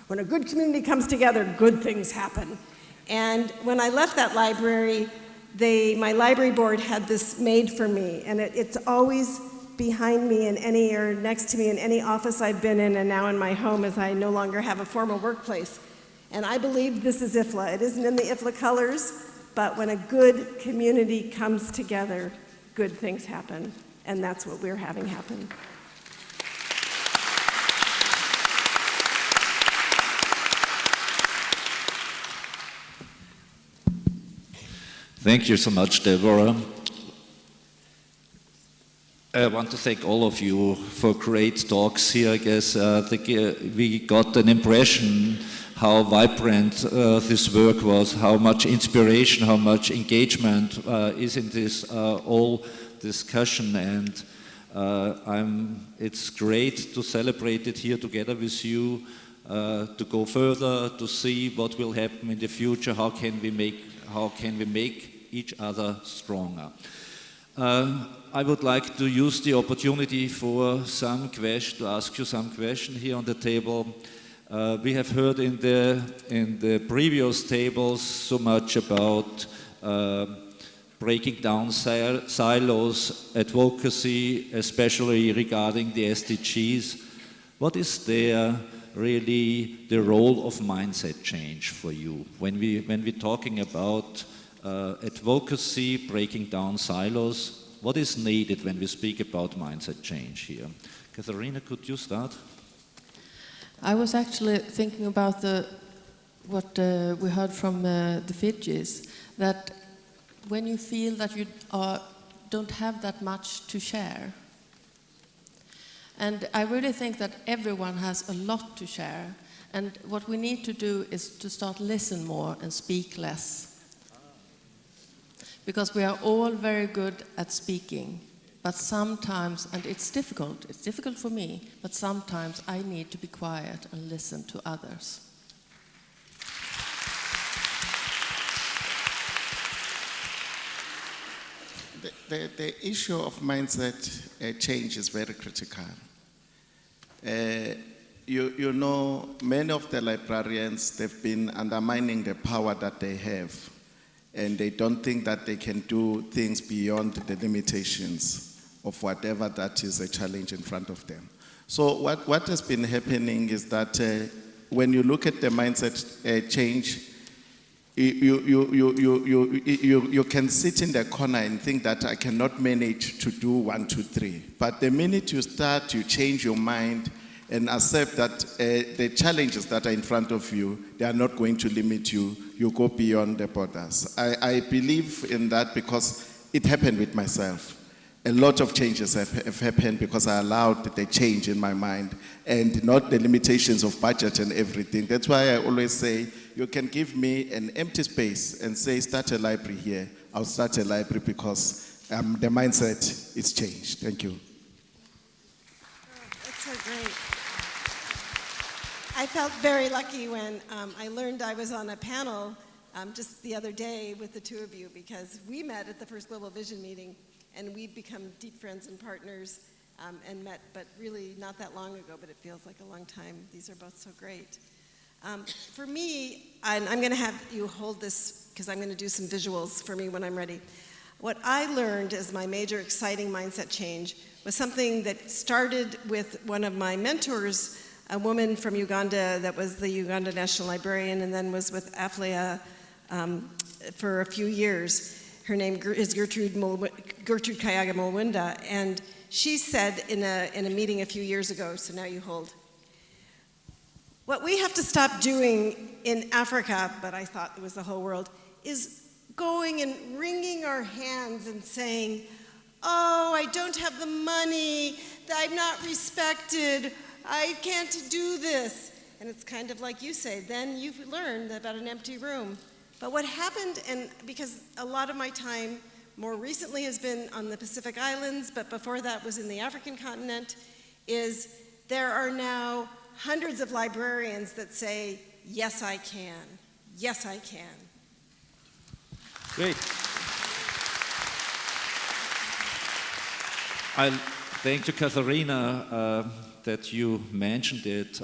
when a good community comes together, good things happen. And when I left that library, my library board had this made for me, and it's always behind me or next to me in any office I've been in, and now in my home as I no longer have a formal workplace. And I believe this is IFLA. It isn't in the IFLA colors, but when a good community comes together, good things happen, and that's what we're having happen. Thank you so much, Deborah. I want to thank all of you for great talks here. I guess we got an impression how vibrant this work was, how much inspiration, how much engagement is in this whole discussion, and it's great to celebrate it here together with you, to go further, to see what will happen in the future, how can we make each other stronger. I would like to use the opportunity for to ask you some questions here on the table. We have heard in the previous tables so much about breaking down silos, advocacy, especially regarding the SDGs. What is there really the role of mindset change for you when we're talking about advocacy, breaking down silos? What is needed when we speak about mindset change here? Katharina, could you start? I was actually thinking about what we heard from the Fijis, that when you feel that you are don't have that much to share. And I really think that everyone has a lot to share. And what we need to do is to start listen more and speak less. Because we are all very good at speaking. But sometimes, and it's difficult for me, but sometimes I need to be quiet and listen to others. The issue of mindset change is very critical. You know, many of the librarians, they've been undermining the power that they have, and they don't think that they can do things beyond the limitations of whatever that is a challenge in front of them. So what has been happening is that when you look at the mindset change, you can sit in the corner and think that I cannot manage to do 1, 2, 3. But the minute you start, you change your mind and accept that the challenges that are in front of you, they are not going to limit you. You go beyond the borders. I believe in that because it happened with myself. A lot of changes have happened because I allowed the change in my mind and not the limitations of budget and everything. That's why I always say, you can give me an empty space and say, start a library here. I'll start a library because the mindset is changed. Thank you. That's so great. I felt very lucky when I learned I was on a panel just the other day with the two of you, because we met at the first Global Vision meeting and we've become deep friends and partners and met, but really not that long ago, but it feels like a long time. These are both so great. For me, and I'm going to have you hold this because I'm going to do some visuals for me when I'm ready. What I learned as my major exciting mindset change was something that started with one of my mentors, a woman from Uganda that was the Uganda National Librarian and then was with IFLA for a few years. Her name is Gertrude Kayaga Mulwinda, and she said in a meeting a few years ago, so now you hold, what we have to stop doing in Africa, but I thought it was the whole world, is going and wringing our hands and saying, oh, I don't have the money, I'm not respected, I can't do this. And it's kind of like you say, then you've learned about an empty room. But what happened, and because a lot of my time more recently has been on the Pacific Islands, but before that was in the African continent, is there are now hundreds of librarians that say, yes, I can. Yes, I can. Great. I thank you, Katharina, that you mentioned it.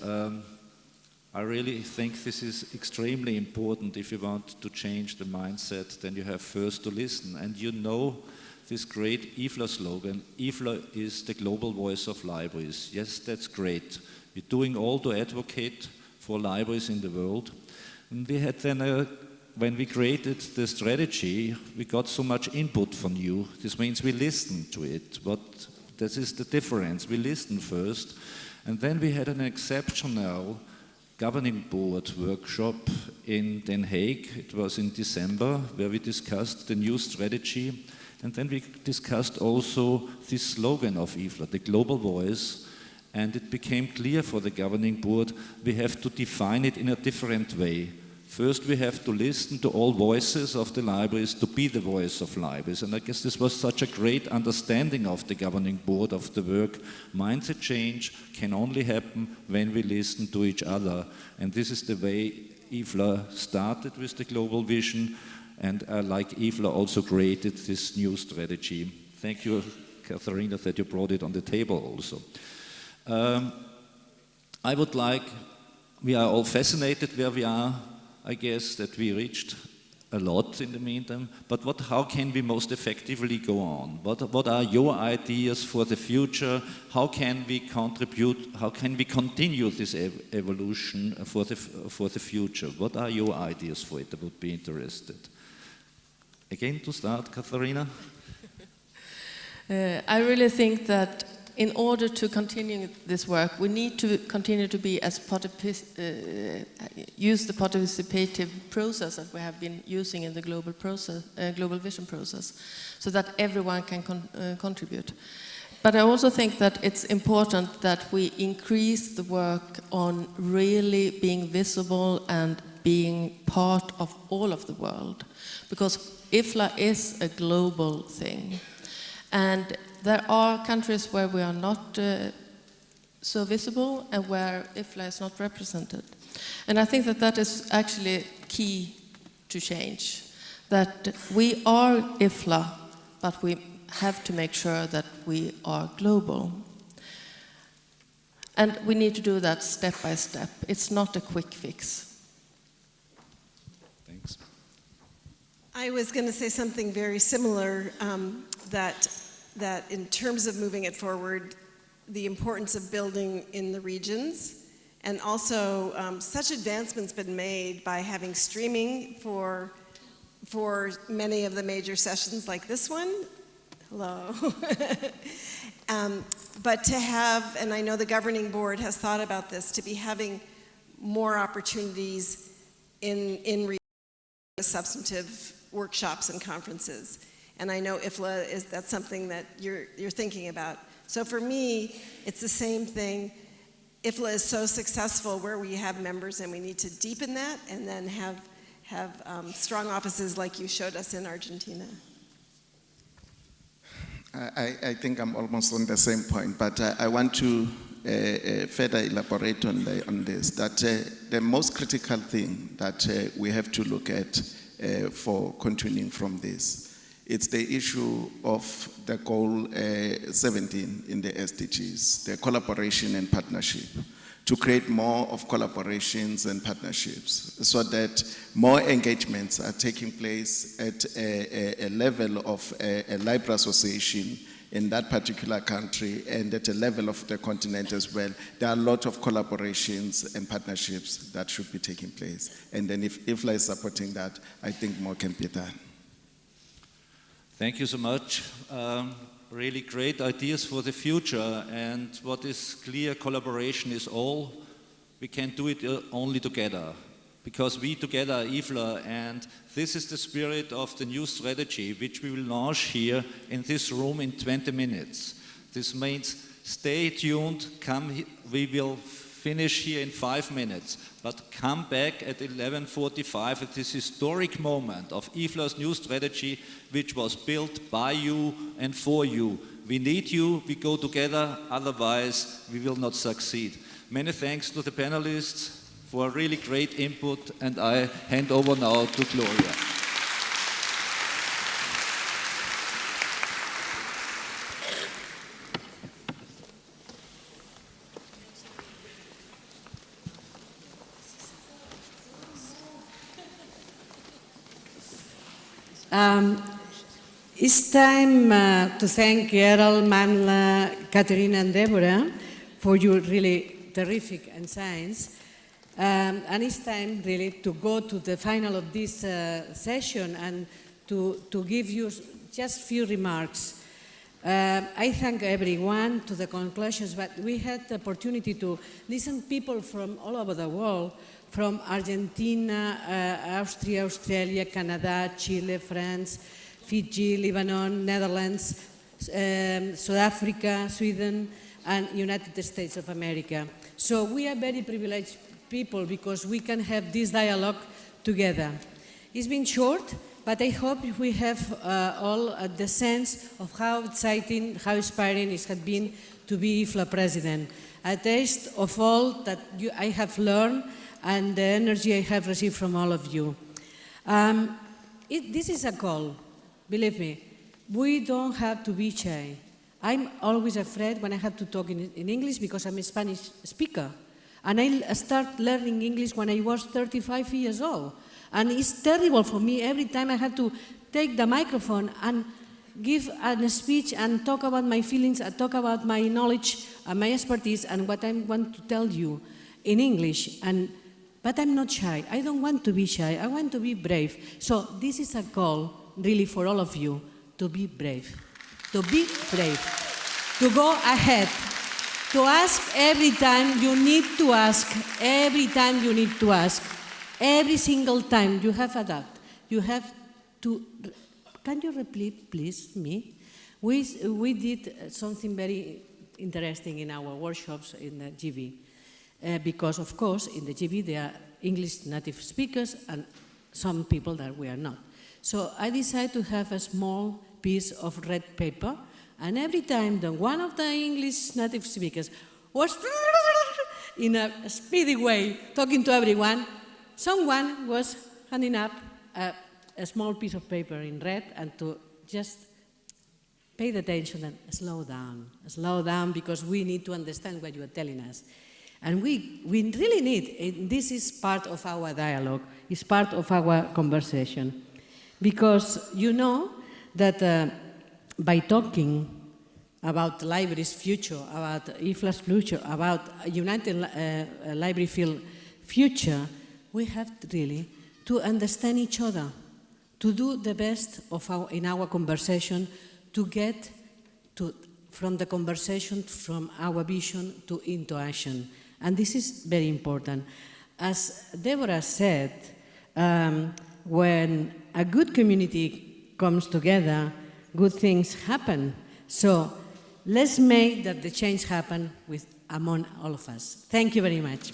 I really think this is extremely important. If you want to change the mindset, then you have first to listen. And you know this great IFLA slogan, IFLA is the global voice of libraries. Yes, that's great. We're doing all to advocate for libraries in the world. And we had then, when we created the strategy, we got so much input from you. This means we listened to it. This is the difference. We listened first. And then we had an exceptional governing board workshop in Den Haag. It was in December, where we discussed the new strategy. And then we discussed also this slogan of IFLA, the global voice. And it became clear for the governing board, we have to define it in a different way. First, we have to listen to all voices of the libraries to be the voice of libraries. And I guess this was such a great understanding of the governing board of the work. Mindset change can only happen when we listen to each other. And this is the way IFLA started with the global vision. And like IFLA also created this new strategy. Thank you, Katharina, that you brought it on the table also. I would like, we are all fascinated where we are. I guess that we reached a lot in the meantime, but how can we most effectively go on? What are your ideas for the future? How can we contribute? How can we continue this evolution for the future? What are your ideas for it? I would be interested. Again, to start, Katharina. I really think that in order to continue this work, we need to continue to be as use the participative process that we have been using in the global vision process, so that everyone can contribute. But I also think that it's important that we increase the work on really being visible and being part of all of the world, because IFLA is a global thing. And there are countries where we are not so visible and where IFLA is not represented. And I think that that is actually key to change, that we are IFLA, but we have to make sure that we are global. And we need to do that step by step. It's not a quick fix. Thanks. I was going to say something very similar, that in terms of moving it forward, the importance of building in the regions, and also such advancements been made by having streaming for many of the major sessions like this one. Hello. But to have, and I know the governing board has thought about this, to be having more opportunities in substantive workshops and conferences. And I know IFLA that's something that you're thinking about. So for me, it's the same thing. IFLA is so successful where we have members, and we need to deepen that, and then have strong offices like you showed us in Argentina. I think I'm almost on the same point, but I want to further elaborate on this, that the most critical thing that we have to look at for continuing from this, it's the issue of the goal 17 in the SDGs, the collaboration and partnership, to create more of collaborations and partnerships so that more engagements are taking place at a level of a library association in that particular country and at a level of the continent as well. There are a lot of collaborations and partnerships that should be taking place. And then if IFLA is supporting that, I think more can be done. Thank you so much. Really great ideas for the future, and what is clear, collaboration is all. We can do it only together, because we together are IFLA, and this is the spirit of the new strategy which we will launch here in this room in 20 minutes. This means stay tuned, we will finish here in 5 minutes, but come back at 11:45 at this historic moment of IFLA's new strategy, which was built by you and for you. We need you, we go together, otherwise we will not succeed. Many thanks to the panelists for really great input, and I hand over now to Glòria. It's time to thank Gerald, Manla, Katerina, and Deborah for your really terrific insights. And it's time really to go to the final of this session and to give you just a few remarks. I thank everyone to the conclusions, but we had the opportunity to listen to people from all over the world, from Argentina, Austria, Australia, Canada, Chile, France, Fiji, Lebanon, Netherlands, South Africa, Sweden, and United States of America. So we are very privileged people because we can have this dialogue together. It's been short, but I hope we have all the sense of how exciting, how inspiring it has been to be IFLA president. A taste of all that I have learned and the energy I have received from all of you. This is a call. Believe me, we don't have to be shy. I'm always afraid when I have to talk in English because I'm a Spanish speaker. And I started learning English when I was 35 years old. And it's terrible for me every time I have to take the microphone and give a speech and talk about my feelings, and talk about my knowledge and my expertise and what I want to tell you in English. But I'm not shy. I don't want to be shy. I want to be brave. So this is a call really for all of you to be brave. To be brave. to go ahead, to ask every time you need to ask, every time you need to ask, every single time you have a doubt, you have to, can you repeat please me? We did something very interesting in our workshops in the GB, because of course in the GB there are English native speakers and some people that we are not. So I decided to have a small piece of red paper, and every time that one of the English native speakers was in a speedy way talking to everyone, someone was handing up a small piece of paper in red and to just pay attention and slow down, because we need to understand what you are telling us. And we really need, this is part of our dialogue, it's part of our conversation. Because you know that by talking about the library's future, about IFLA's future, about United Library Field future, we have really to understand each other, to do the best in our conversation, to get from the conversation, from our vision into action. And this is very important. As Deborah said, when a good community comes together, good things happen. So let's make that the change happen among all of us. Thank you very much.